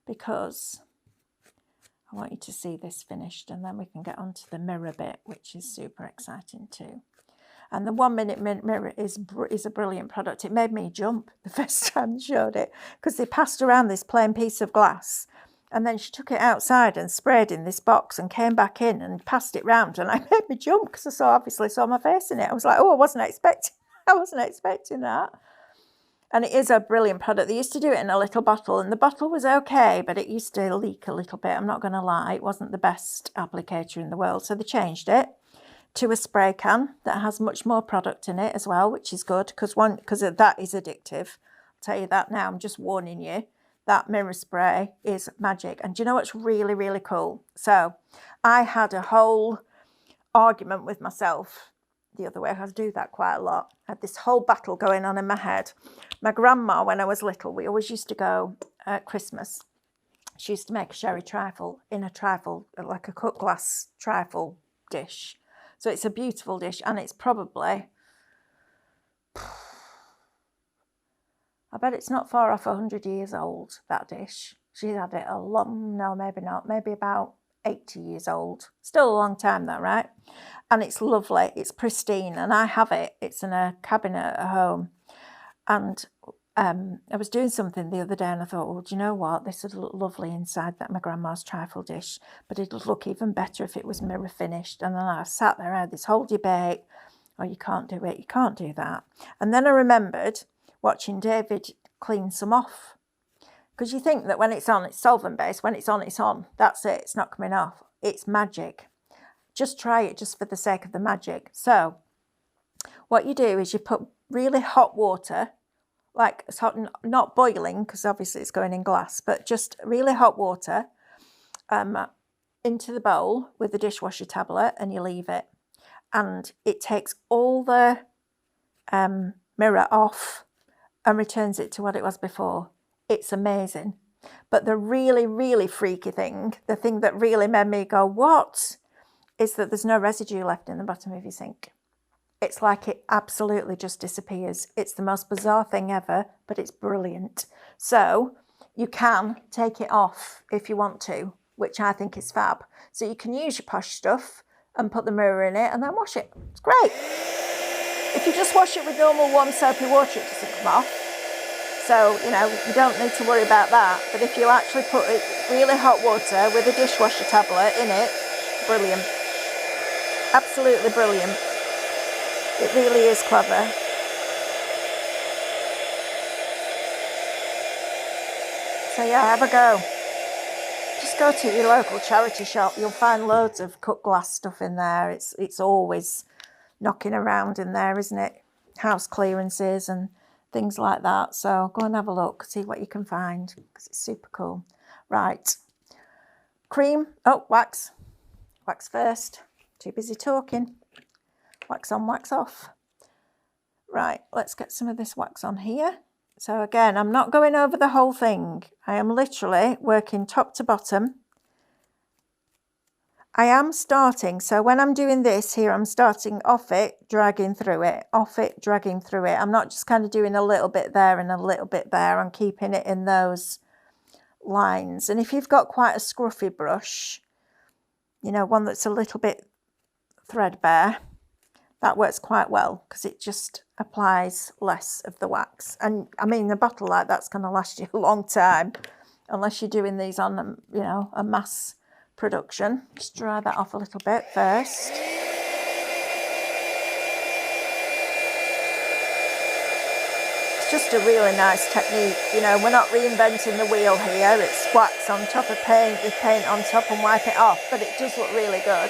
because I want you to see this finished, and then we can get onto the mirror bit, which is super exciting too. And the 1 minute mirror is a brilliant product. It made me jump the first time I showed it because they passed around this plain piece of glass, and then she took it outside and sprayed in this box and came back in and passed it round, and I made me jump because I obviously saw my face in it. I was like, oh, I wasn't expecting that. And it is a brilliant product. They used to do it in a little bottle, and the bottle was okay, but it used to leak a little bit. I'm not going to lie, it wasn't the best applicator in the world. So they changed it to a spray can that has much more product in it as well, which is good because that is addictive. I'll tell you that now, I'm just warning you. that mirror spray is magic. And do you know what's really, really cool? So I had a whole argument with myself the other way. I do that quite a lot. I had this whole battle going on in my head. My grandma, when I was little, we always used to go at Christmas. She used to make a sherry trifle in a trifle, like a cut glass trifle dish. So it's a beautiful dish, and it's probably, I bet it's not far off 100 years old, that dish. She had it a long, no, maybe not, maybe about 80 years old. Still a long time though, right? And it's lovely, it's pristine, and I have it. It's in a cabinet at home. And I was doing something the other day and I thought, well, do you know what? This would look lovely inside that my grandma's trifle dish, but it'd look even better if it was mirror finished. And then I sat there, I had this whole debate. Oh, you can't do it, you can't do that. And then I remembered watching David clean some off. Because you think that when it's on, it's solvent based. When it's on, it's on. That's it, it's not coming off. It's magic. Just try it just for the sake of the magic. So what you do is you put really hot water, like it's hot, not boiling, because obviously it's going in glass, but just really hot water into the bowl with the dishwasher tablet, and you leave it. And it takes all the mirror off and returns it to what it was before. It's amazing. But the really, really freaky thing, the thing that really made me go, what? Is that there's no residue left in the bottom of your sink. It's like it absolutely just disappears. It's the most bizarre thing ever, but it's brilliant. So you can take it off if you want to, which I think is fab. So you can use your posh stuff and put the mirror in it and then wash it. It's great. If you just wash it with normal warm soapy water, it doesn't come off. So, you know, you don't need to worry about that. But if you actually put it really hot water with a dishwasher tablet in it, brilliant. Absolutely brilliant. It really is clever. So yeah, have a go. Just go to your local charity shop. You'll find loads of cut glass stuff in there. It's always knocking around in there, isn't it? House clearances and things like that. So go and have a look, see what you can find, because it's super cool. Right. Cream. Oh, wax. Wax first. Too busy talking. Wax on, wax off. Right, let's get some of this wax on here. So again, I'm not going over the whole thing. I am literally working top to bottom. I am starting, so when I'm doing this here, I'm starting off it, dragging through it, off it, dragging through it. I'm not just kind of doing a little bit there and a little bit there. I'm keeping it in those lines. And if you've got quite a scruffy brush, you know, one that's a little bit threadbare, that works quite well because it just applies less of the wax. And I mean, a bottle like that's going to last you a long time, unless you're doing these on, you know, a mass production. Just dry that off a little bit first. It's just a really nice technique. You know, we're not reinventing the wheel here. It's wax on top of paint with paint on top and wipe it off, but it does look really good.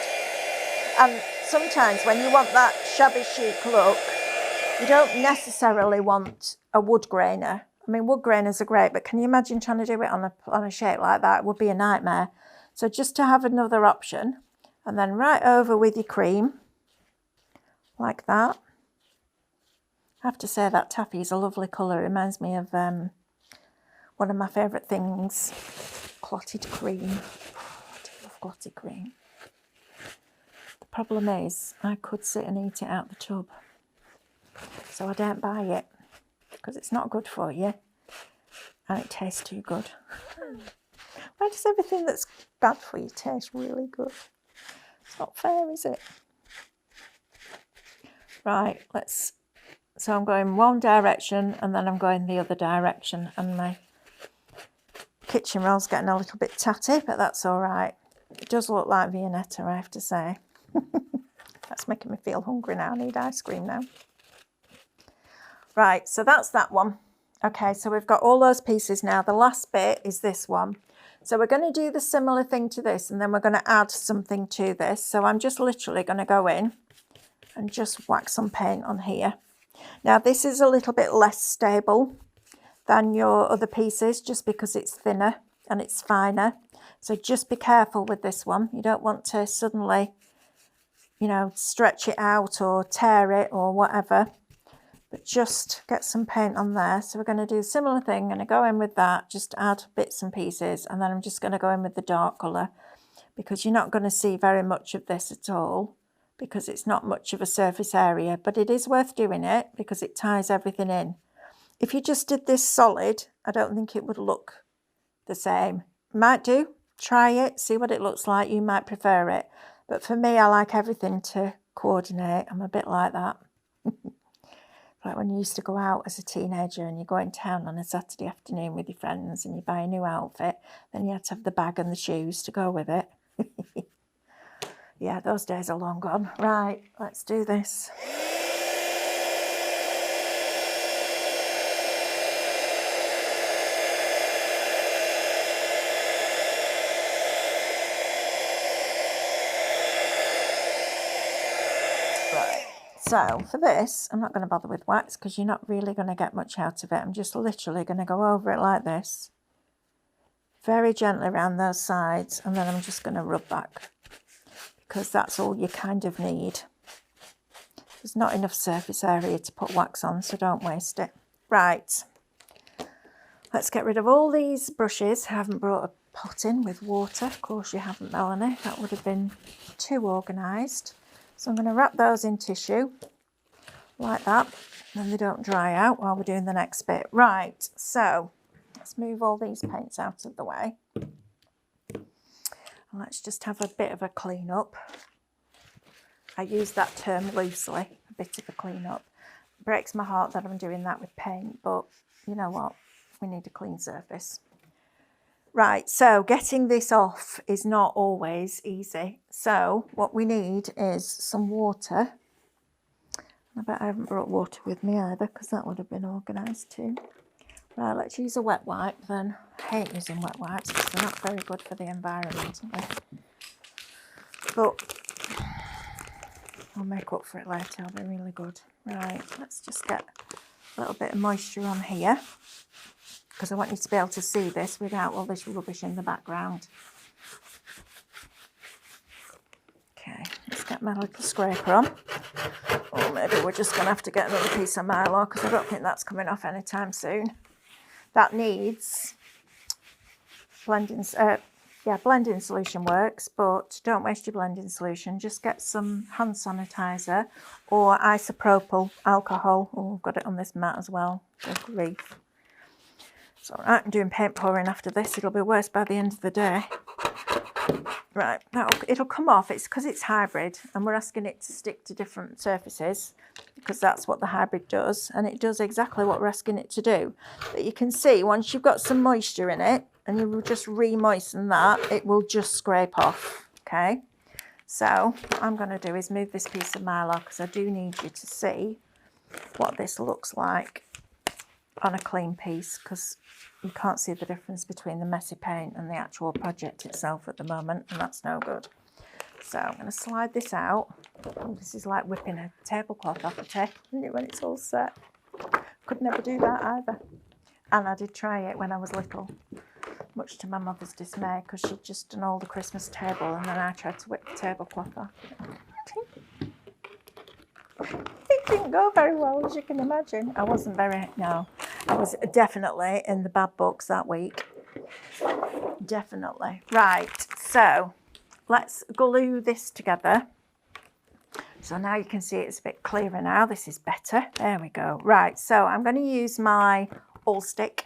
And sometimes when you want that shabby chic look, you don't necessarily want a wood grainer. I mean, wood grainers are great, but can you imagine trying to do it on a shape like that? It would be a nightmare. So just to have another option, and then right over with your cream, like that. I have to say that taffy is a lovely colour. It reminds me of one of my favourite things, clotted cream. I do love clotted cream. The problem is I could sit and eat it out the tub. So I don't buy it because it's not good for you and it tastes too good. Why does everything that's bad for you taste really good? It's not fair, is it? Right, so I'm going one direction and then I'm going the other direction, and my kitchen roll's getting a little bit tatty, but that's all right. It does look like Viennetta, I have to say. That's making me feel hungry now. I need ice cream now. Right, so that's that one. Okay, so we've got all those pieces now. The last bit is this one. So we're going to do the similar thing to this, and then we're going to add something to this. So I'm just literally going to go in and just wax some paint on here. Now this is a little bit less stable than your other pieces just because it's thinner and it's finer. So just be careful with this one. You don't want to suddenly, you know, stretch it out or tear it or whatever, but just get some paint on there. So we're going to do a similar thing. I'm going to go in with that, just add bits and pieces, and then I'm just going to go in with the dark colour, because you're not going to see very much of this at all because it's not much of a surface area, but it is worth doing it because it ties everything in. If you just did this solid, I don't think it would look the same. Might do, try it, see what it looks like. You might prefer it, but for me, I like everything to coordinate. I'm a bit like that. Like when you used to go out as a teenager and you go in town on a Saturday afternoon with your friends and you buy a new outfit, then you had to have the bag and the shoes to go with it. Yeah, those days are long gone. Right, let's do this. Right, so for this, I'm not going to bother with wax because you're not really going to get much out of it. I'm just literally going to go over it like this, very gently around those sides, and then I'm just going to rub back because that's all you kind of need. There's not enough surface area to put wax on, so don't waste it. Right, let's get rid of all these brushes. I haven't brought a pot in with water. Of course you haven't, Melanie. That would have been too organised. So I'm going to wrap those in tissue like that, and they don't dry out while we're doing the next bit. Right, so let's move all these paints out of the way. And let's just have a bit of a clean up. I use that term loosely, a bit of a clean up. It breaks my heart that I'm doing that with paint, but you know what? We need a clean surface. Right, so getting this off is not always easy. So what we need is some water. I bet I haven't brought water with me either because that would have been organised too. Right, let's use a wet wipe then. I hate using wet wipes because they're not very good for the environment, but I'll make up for it later. They'll be really good. Right, let's just get a little bit of moisture on here because I want you to be able to see this without all this rubbish in the background. Okay, let's get my little scraper on. Or maybe we're just going to have to get another piece of Mylar because I don't think that's coming off anytime soon. That needs blending, blending solution works, but don't waste your blending solution. Just get some hand sanitizer or isopropyl alcohol. Oh, I've got it on this mat as well. Good grief. It's all right, I'm doing paint pouring after this. It'll be worse by the end of the day. Right, it'll come off. It's because it's hybrid and we're asking it to stick to different surfaces because that's what the hybrid does, and it does exactly what we're asking it to do. But you can see once you've got some moisture in it and you will just re-moisten that, it will just scrape off, okay? So what I'm going to do is move this piece of Mylar because I do need you to see what this looks like on a clean piece because you can't see the difference between the messy paint and the actual project itself at the moment, and that's no good. So I'm going to slide this out. Oh, this is like whipping a tablecloth off a table, isn't it, when it's all set? Could never do that either. And I did try it when I was little, much to my mother's dismay, because she'd just done all the Christmas table and then I tried to whip the tablecloth off. It didn't go very well, as you can imagine. I was definitely in the bad books that week. Definitely. Right, so let's glue this together. So now you can see it's a bit clearer now. This is better. There we go. Right, so I'm going to use my all stick.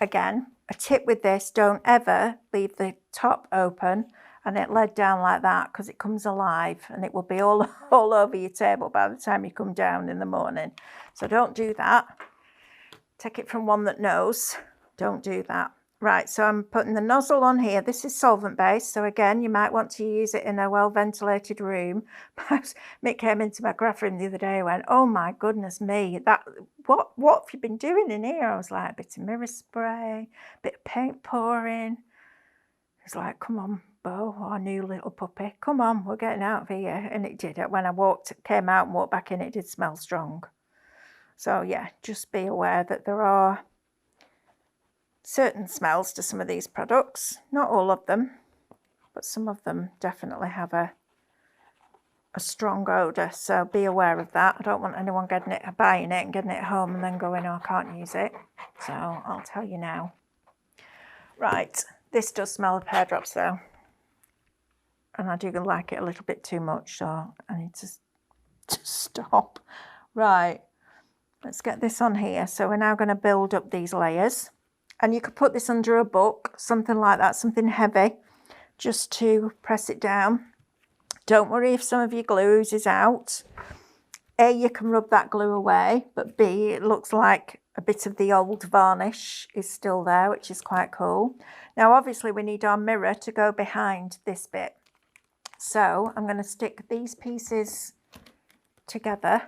Again, a tip with this, don't ever leave the top open and it led down like that because it comes alive and it will be all over your table by the time you come down in the morning. So don't do that. Take it from one that knows. Don't do that. Right, so I'm putting the nozzle on here. This is solvent based, so again, you might want to use it in a well-ventilated room. Mick came into my Craftorium the other day and went, oh my goodness me, what have you been doing in here? I was like, a bit of mirror spray, a bit of paint pouring. He was like, come on, Bo, our new little puppy, come on, we're getting out of here. And it did. When I came out and walked back in, it did smell strong. So yeah, just be aware that there are certain smells to some of these products. Not all of them, but some of them definitely have a strong odour, so be aware of that. I don't want anyone buying it and getting it home and then going, oh, I can't use it. So I'll tell you now. Right, this does smell of hair drops though. And I do like it a little bit too much, so I need to stop. Right, let's get this on here. So we're now going to build up these layers. And you could put this under a book, something like that, something heavy, just to press it down. Don't worry if some of your glue oozes out. A, you can rub that glue away, but B, it looks like a bit of the old varnish is still there, which is quite cool. Now, obviously, we need our mirror to go behind this bit. So I'm going to stick these pieces together,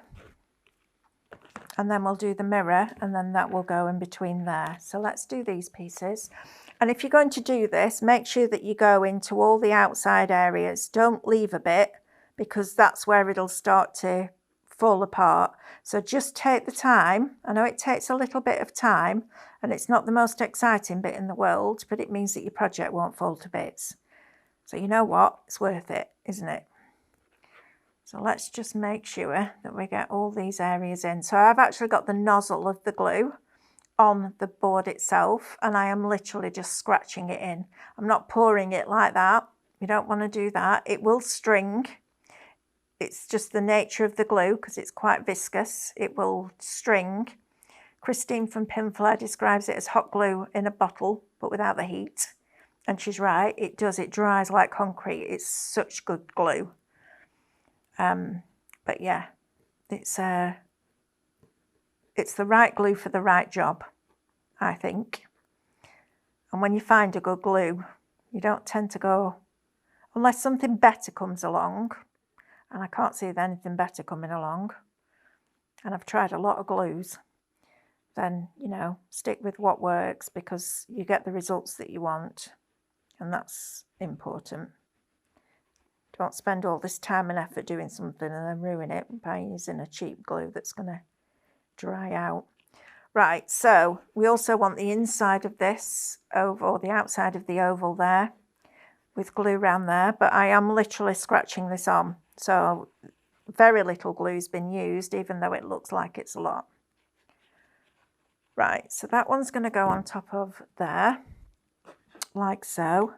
and then we'll do the mirror, and then that will go in between there. So let's do these pieces. And if you're going to do this, make sure that you go into all the outside areas. Don't leave a bit, because that's where it'll start to fall apart. So just take the time. I know it takes a little bit of time, and it's not the most exciting bit in the world, but it means that your project won't fall to bits. So you know what? It's worth it, isn't it? So let's just make sure that we get all these areas in. So I've actually got the nozzle of the glue on the board itself, and I am literally just scratching it in. I'm not pouring it like that. You don't want to do that. It will string. It's just the nature of the glue because it's quite viscous. It will string. Christine from Pinflair describes it as hot glue in a bottle, but without the heat. And she's right, it does. It dries like concrete. It's such good glue. But yeah, it's the right glue for the right job, I think. And when you find a good glue, you don't tend to go, unless something better comes along, and I can't see anything better coming along, and I've tried a lot of glues, then, you know, stick with what works because you get the results that you want, and that's important. Don't spend all this time and effort doing something and then ruin it by using a cheap glue that's going to dry out. Right, so we also want the inside of this oval, or the outside of the oval there, with glue around there, but I am literally scratching this on. So very little glue's been used, even though it looks like it's a lot. Right, so that one's going to go on top of there, like so.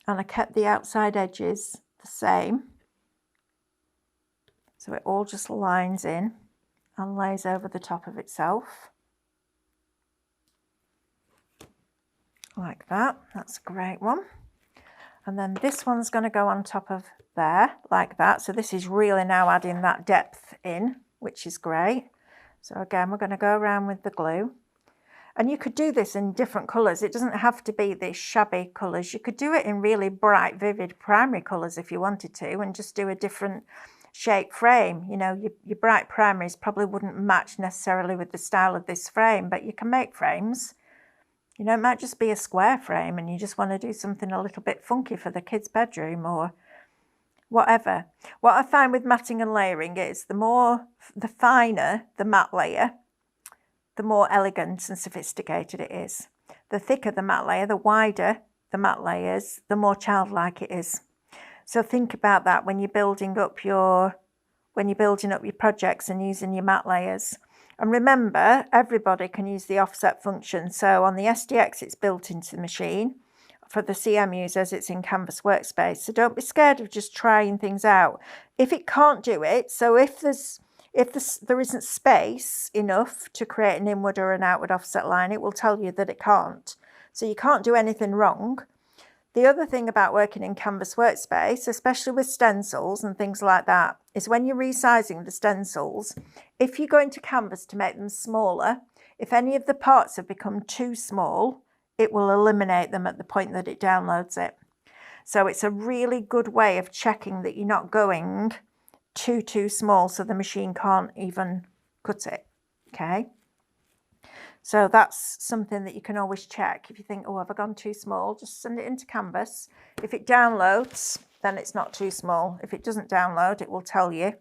And I kept the outside edges the same. So it all just lines in and lays over the top of itself. Like that. That's a great one. And then this one's going to go on top of there, like that. So this is really now adding that depth in, which is great. So again, we're going to go around with the glue. And you could do this in different colours. It doesn't have to be these shabby colours. You could do it in really bright, vivid primary colours if you wanted to, and just do a different shape frame. You know, your bright primaries probably wouldn't match necessarily with the style of this frame, but you can make frames. You know, it might just be a square frame and you just want to do something a little bit funky for the kids' bedroom or whatever. What I find with matting and layering is the finer the matte layer, the more elegant and sophisticated it is. The thicker the matte layer, the wider the matte layers, the more childlike it is. So think about that when you're building up your projects and using your matte layers. And remember, everybody can use the offset function. So on the SDX, it's built into the machine. For the CM users, it's in Canvas Workspace. So don't be scared of just trying things out. If it can't do it, so if there isn't space enough to create an inward or an outward offset line, it will tell you that it can't. So you can't do anything wrong. The other thing about working in Canvas Workspace, especially with stencils and things like that, is when you're resizing the stencils, if you go into Canvas to make them smaller, if any of the parts have become too small, it will eliminate them at the point that it downloads it. So it's a really good way of checking that you're not going too small so the machine can't even cut it, okay? So that's something that you can always check. If you think, oh, have I gone too small? Just send it into Canvas. If it downloads, then it's not too small. If it doesn't download, it will tell you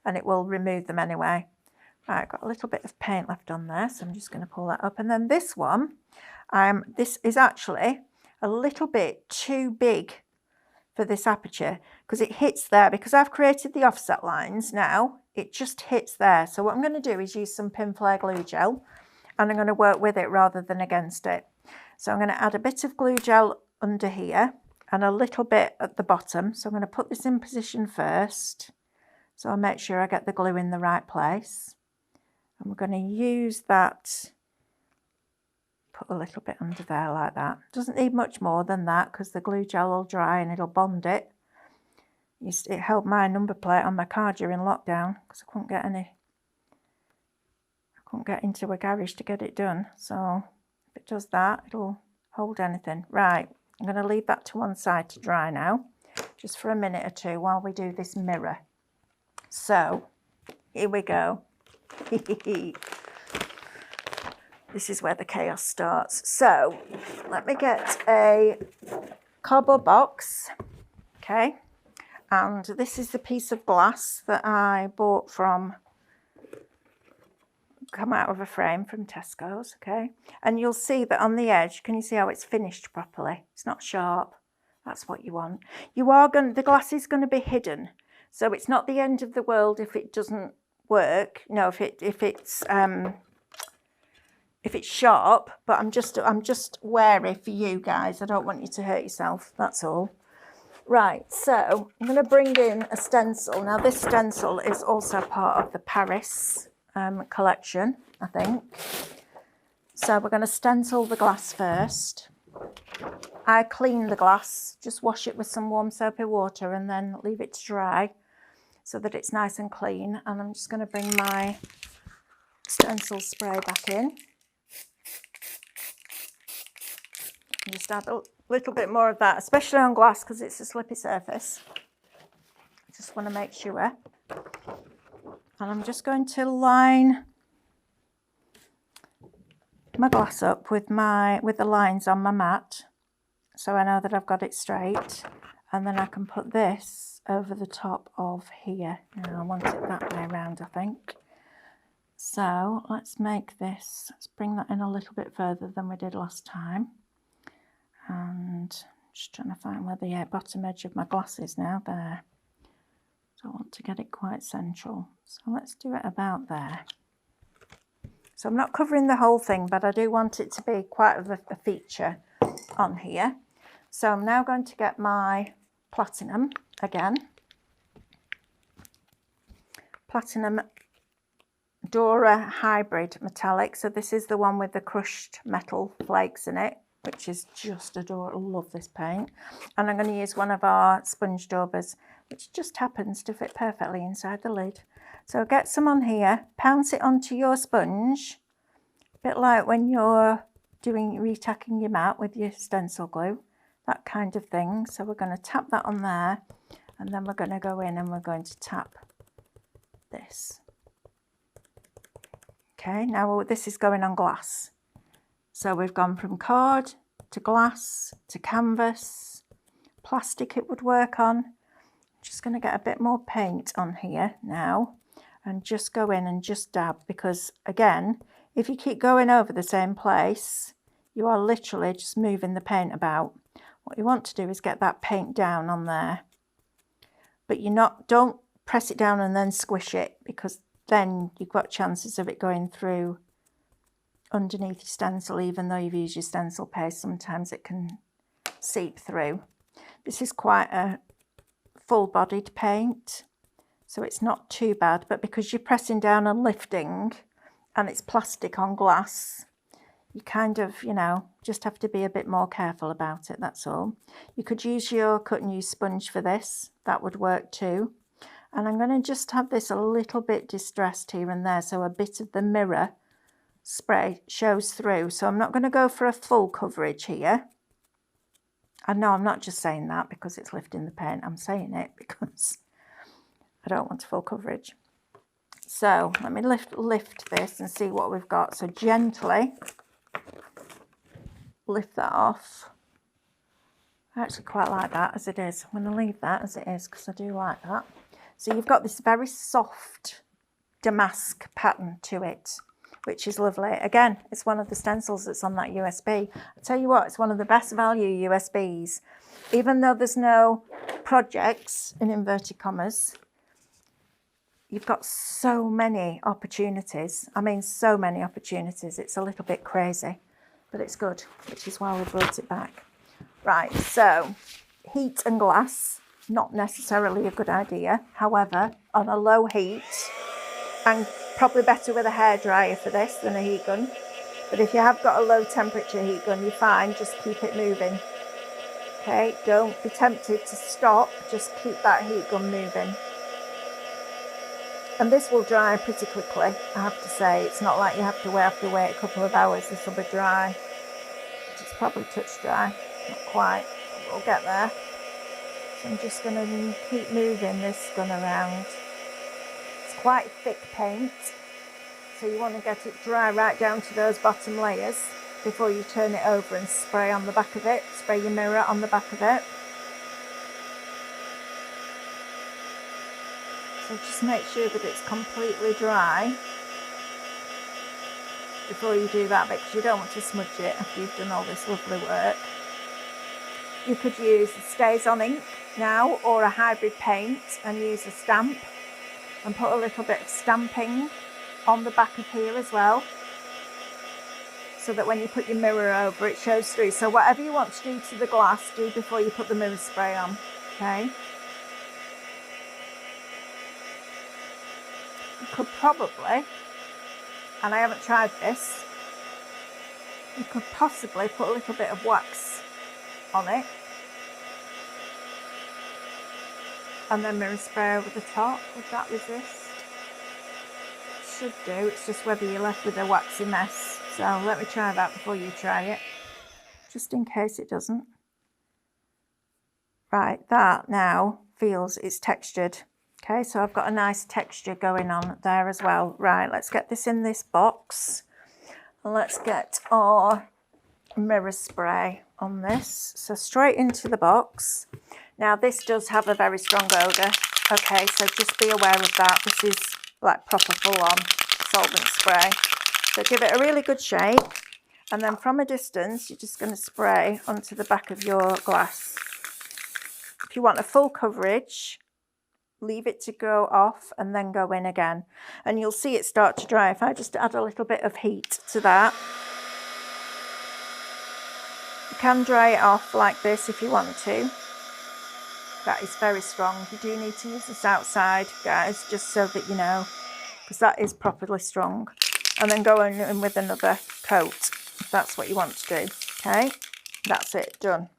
and it will remove them anyway. Right, I've got a little bit of paint left on there, so I'm just going to pull that up. And then this one, this is actually a little bit too big for this aperture because it hits there. Because I've created the offset lines now, it just hits there. So what I'm going to do is use some pin flare glue gel, and I'm going to work with it rather than against it. So I'm going to add a bit of glue gel under here and a little bit at the bottom. So I'm going to put this in position first. So I'll make sure I get the glue in the right place. And we're going to use that, put a little bit under there like that. Doesn't need much more than that because the glue gel will dry and it'll bond it. It held my number plate on my car during lockdown because I couldn't get into a garage to get it done. So if it does that, it'll hold anything. Right, I'm going to leave that to one side to dry now, just for a minute or two while we do this mirror. So here we go. This is where the chaos starts. So let me get a cardboard box, okay? And this is the piece of glass that I bought come out of a frame from Tesco's, okay? And you'll see that on the edge, can you see how it's finished properly? It's not sharp. That's what you want. The glass is going to be hidden. So it's not the end of the world if it doesn't work. No, if it's sharp, but I'm just wary for you guys. I don't want you to hurt yourself. That's all. Right, so I'm going to bring in a stencil. Now this stencil is also part of the Paris collection, I think. So we're going to stencil the glass first. I clean the glass, just wash it with some warm soapy water and then leave it to dry so that it's nice and clean. And I'm just going to bring my stencil spray back in. And just add a little bit more of that, especially on glass because it's a slippy surface. I just want to make sure. And I'm just going to line my glass up with the lines on my mat, so I know that I've got it straight. And then I can put this over the top of here. Now I want it that way around, I think. So let's bring that in a little bit further than we did last time. And just trying to find where the bottom edge of my glass is now. There. So I want to get it quite central. So let's do it about there. So I'm not covering the whole thing, but I do want it to be quite a feature on here. So I'm now going to get my platinum again. Platinum Dora Hybrid Metallic. So this is the one with the crushed metal flakes in it, which is just adorable. I love this paint. And I'm going to use one of our sponge daubers, which just happens to fit perfectly inside the lid. So get some on here, pounce it onto your sponge, a bit like when you're retacking your mat with your stencil glue, that kind of thing. So we're going to tap that on there, and then we're going to go in and we're going to tap this. Okay, now this is going on glass. So we've gone from card to glass to canvas, plastic it would work on. Just going to get a bit more paint on here now and just go in and just dab, because again, if you keep going over the same place, you are literally just moving the paint about. What you want to do is get that paint down on there, but don't press it down and then squish it, because then you've got chances of it going through underneath your stencil. Even though you've used your stencil paste, sometimes it can seep through. This is quite a full-bodied paint, so it's not too bad, but because you're pressing down and lifting and it's plastic on glass, you kind of, just have to be a bit more careful about it, that's all. You could use your cut and use sponge for this, that would work too. And I'm going to just have this a little bit distressed here and there, so a bit of the mirror spray shows through. So I'm not going to go for a full coverage here. I know I'm not just saying that because it's lifting the paint, I'm saying it because I don't want full coverage. So let me lift this and see what we've got. So gently lift that off. I actually quite like that as it is. I'm going to leave that as it is because I do like that. So you've got this very soft damask pattern to it, which is lovely. Again, it's one of the stencils that's on that USB. I tell you what, it's one of the best value USBs. Even though there's no projects, in inverted commas, you've got so many opportunities. I mean, so many opportunities. It's a little bit crazy, but it's good, which is why we brought it back. Right, so heat and glass, not necessarily a good idea. However, on a low heat, and probably better with a hairdryer for this than a heat gun. But if you have got a low temperature heat gun, you're fine, just keep it moving. Okay, don't be tempted to stop, just keep that heat gun moving. And this will dry pretty quickly, I have to say. It's not like you have to wait a couple of hours, this will be dry. It's probably touch dry, not quite, but we'll get there. So I'm just going to keep moving this gun around. It's quite thick paint, so you want to get it dry right down to those bottom layers before you turn it over and spray on the back of it, spray your mirror on the back of it. So just make sure that it's completely dry before you do that, because you don't want to smudge it after you've done all this lovely work. You could use the Stays On ink now, or a hybrid paint, and use a stamp and put a little bit of stamping on the back of here as well, so that when you put your mirror over, it shows through. So whatever you want to do to the glass, do before you put the mirror spray on, okay? You could probably, and I haven't tried this, you could possibly put a little bit of wax on it and then mirror spray over the top. Would that resist? Should do. It's just whether you're left with a waxy mess. So let me try that before you try it, just in case it doesn't. Right, that now feels it's textured. Okay, so I've got a nice texture going on there as well. Right, let's get this in this box. Let's get our mirror spray on this. So straight into the box. Now this does have a very strong odour. Okay, so just be aware of that. This is like proper full-on solvent spray. So give it a really good shake, and then from a distance, you're just going to spray onto the back of your glass. If you want a full coverage, leave it to go off and then go in again. And you'll see it start to dry. If I just add a little bit of heat to that, you can dry it off like this if you want to. That is very strong. You do need to use this outside, guys, just so that you know, because that is properly strong. And then go in with another coat, if that's what you want to do. Okay, that's it, done.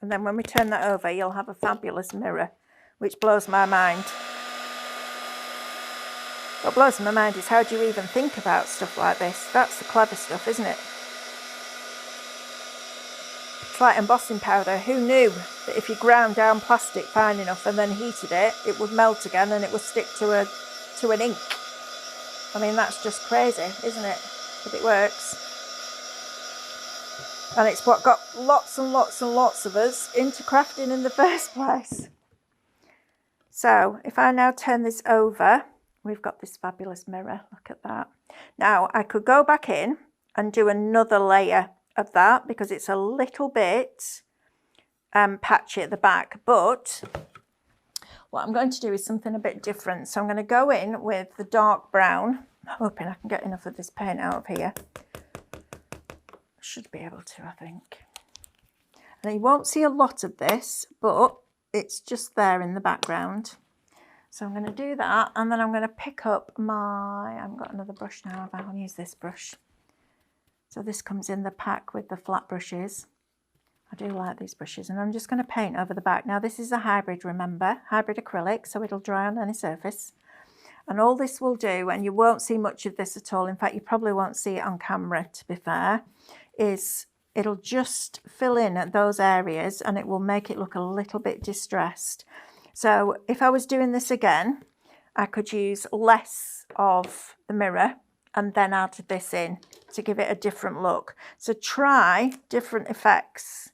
And then when we turn that over, you'll have a fabulous mirror, which blows my mind. What blows my mind is, how do you even think about stuff like this? That's the clever stuff, isn't it? It's like embossing powder. Who knew that if you ground down plastic fine enough and then heated it, it would melt again and it would stick to an ink? I mean, that's just crazy, isn't it? But it works. And it's what got lots and lots and lots of us into crafting in the first place. So if I now turn this over, we've got this fabulous mirror. Look at that. Now I could go back in and do another layer of that, because it's a little bit patchy at the back, but what I'm going to do is something a bit different. So I'm going to go in with the dark brown. I'm hoping I can get enough of this paint out of here. Should be able to, I think. Now you won't see a lot of this, but it's just there in the background. So I'm going to do that, and then I'm going to pick up I haven't got another brush now, I'm going to use this brush. So this comes in the pack with the flat brushes. I do like these brushes, and I'm just going to paint over the back. Now this is a hybrid, remember, hybrid acrylic, so it'll dry on any surface. And all this will do, and you won't see much of this at all, in fact you probably won't see it on camera to be fair, is it'll just fill in at those areas and it will make it look a little bit distressed. So if I was doing this again, I could use less of the mirror and then add this in to give it a different look. So try different effects.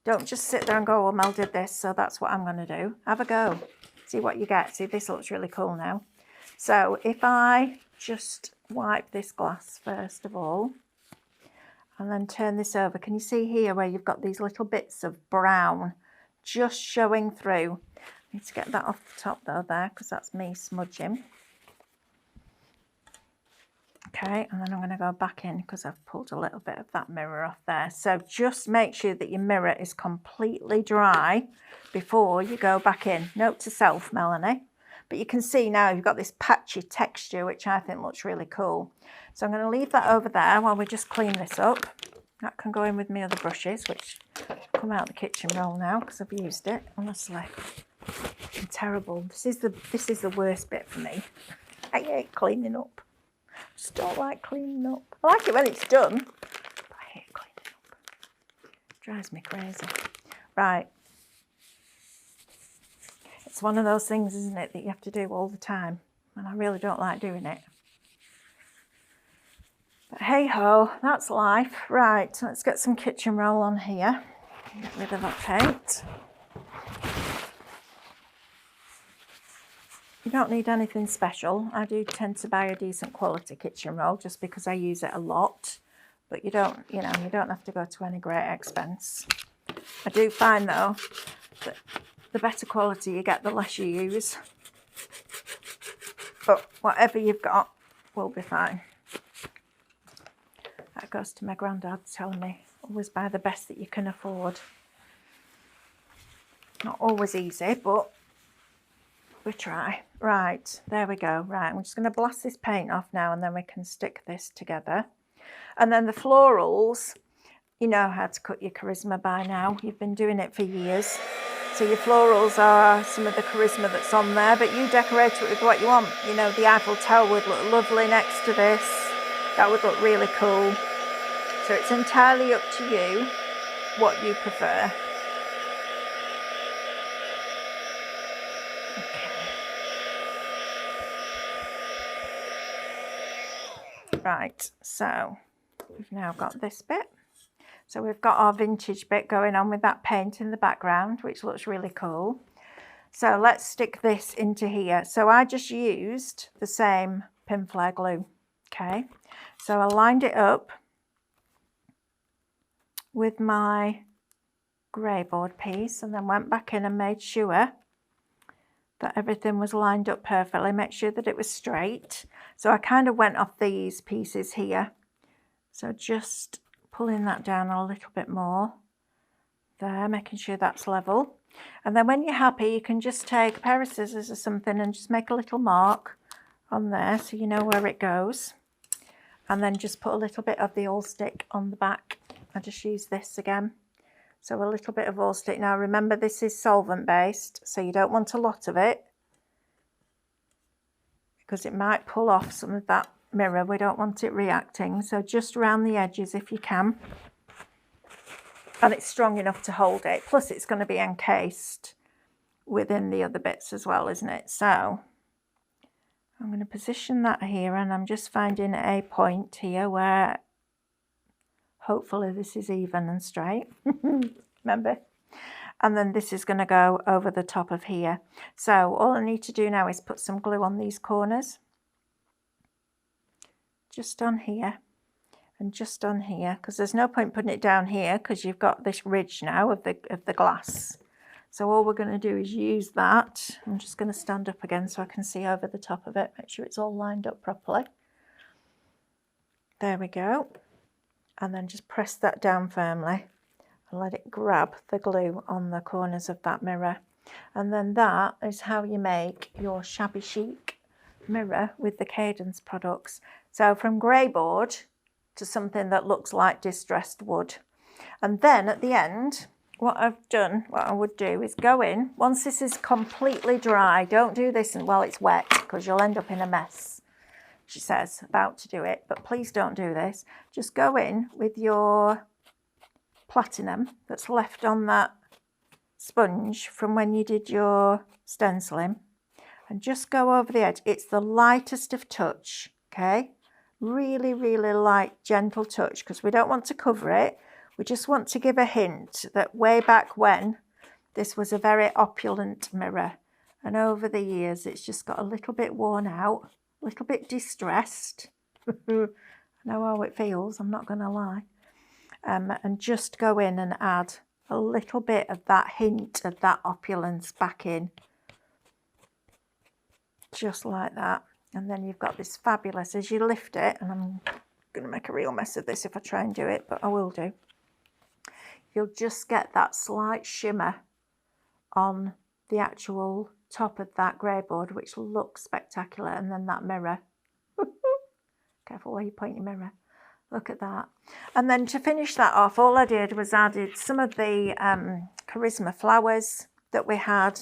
Don't just sit there and go, oh, Mel did this, so that's what I'm going to do. Have a go. See what you get. See, this looks really cool now. So if I just wipe this glass first of all, and then turn this over, can you see here where you've got these little bits of brown just showing through? I need to get that off the top though there, because that's me smudging. Okay, and then I'm going to go back in because I've pulled a little bit of that mirror off there. So just make sure that your mirror is completely dry before you go back in. Note to self, Melanie. But you can see now you've got this patchy texture, which I think looks really cool. So I'm going to leave that over there while we just clean this up. That can go in with my other brushes, which come out the kitchen roll now because I've used it. Honestly, I'm terrible. This is the worst bit for me. I hate cleaning up. Just don't like cleaning up. I like it when it's done, but I hate cleaning up. It drives me crazy. Right. It's one of those things, isn't it, that you have to do all the time. And I really don't like doing it. But hey ho, that's life. Right, so let's get some kitchen roll on here. Get rid of that paint. You don't need anything special. I do tend to buy a decent quality kitchen roll just because I use it a lot. But you don't have to go to any great expense. I do find though that the better quality you get, the less you use. But whatever you've got will be fine. That goes to my granddad telling me, always buy the best that you can afford. Not always easy, but we try. Right, there we go. Right, I'm just going to blast this paint off now and then we can stick this together. And then the florals, you know how to cut your charisma by now. You've been doing it for years. So your florals are some of the charisma that's on there, but you decorate it with what you want. You know, the Eiffel Tower would look lovely next to this. That would look really cool. So it's entirely up to you what you prefer. Right, so we've now got this bit. So we've got our vintage bit going on with that paint in the background, which looks really cool. So let's stick this into here. So I just used the same pin flare glue, okay? So I lined it up with my grey board piece and then went back in and made sure that everything was lined up perfectly, make sure that it was straight. So I kind of went off these pieces here. So just pulling that down a little bit more there, making sure that's level. And then when you're happy, you can just take a pair of scissors or something and just make a little mark on there so you know where it goes. And then just put a little bit of the all stick on the back. I just use this again. So a little bit of all stick. Now remember, this is solvent based, so you don't want a lot of it because it might pull off some of that mirror. We don't want it reacting, so just around the edges if you can. And it's strong enough to hold it. Plus it's going to be encased within the other bits as well, isn't it? So I'm going to position that here and I'm just finding a point here where hopefully this is even and straight. Remember? And then this is going to go over the top of here. So all I need to do now is put some glue on these corners. Just on here and just on here, because there's no point putting it down here because you've got this ridge now of the glass. So all we're going to do is use that. I'm just going to stand up again so I can see over the top of it, make sure it's all lined up properly. There we go. And then just press that down firmly and let it grab the glue on the corners of that mirror. And then that is how you make your shabby chic mirror with the Cadence products. So from grey board to something that looks like distressed wood. And then at the end, what I would do is go in, once this is completely dry, don't do this while it's wet because you'll end up in a mess. She says, about to do it, but please don't do this. Just go in with your platinum that's left on that sponge from when you did your stenciling and just go over the edge. It's the lightest of touch, okay? Really, really light, gentle touch because we don't want to cover it. We just want to give a hint that way back when this was a very opulent mirror and over the years it's just got a little bit worn out, a little bit distressed. I know how it feels, I'm not going to lie. And just go in and add a little bit of that hint of that opulence back in. Just like that. And then you've got this fabulous, as you lift it, and I'm going to make a real mess of this if I try and do it, but I will do. You'll just get that slight shimmer on the actual top of that grey board, which looks spectacular. And then that mirror. Careful where you point your mirror. Look at that. And then to finish that off, all I did was added some of the charisma flowers that we had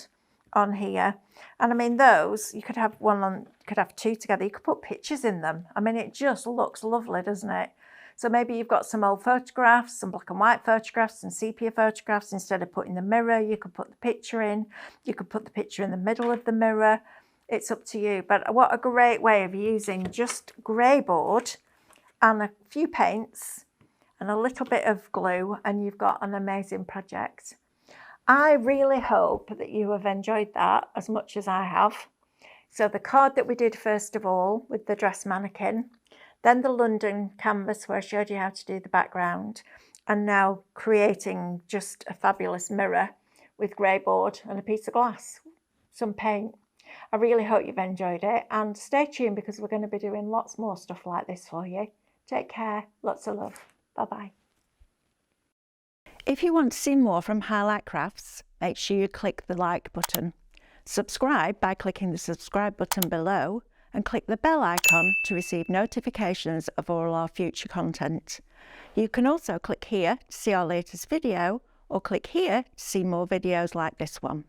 on here. And I mean, those, you could have one on, could have two together. You could put pictures in them. I mean, it just looks lovely, doesn't it? So maybe you've got some old photographs, some black and white photographs and sepia photographs. Instead of putting the mirror, you could put the picture in. You could put the picture in the middle of the mirror. It's up to you. But what a great way of using just grey board and a few paints and a little bit of glue, and you've got an amazing project. I really hope that you have enjoyed that as much as I have. So the card that we did first of all with the dress mannequin, then the London canvas where I showed you how to do the background, and now creating just a fabulous mirror with grey board and a piece of glass, some paint. I really hope you've enjoyed it, and stay tuned because we're going to be doing lots more stuff like this for you. Take care, lots of love, bye-bye. If you want to see more from Highlight Crafts, make sure you click the like button. Subscribe by clicking the subscribe button below, and click the bell icon to receive notifications of all our future content. You can also click here to see our latest video, or click here to see more videos like this one.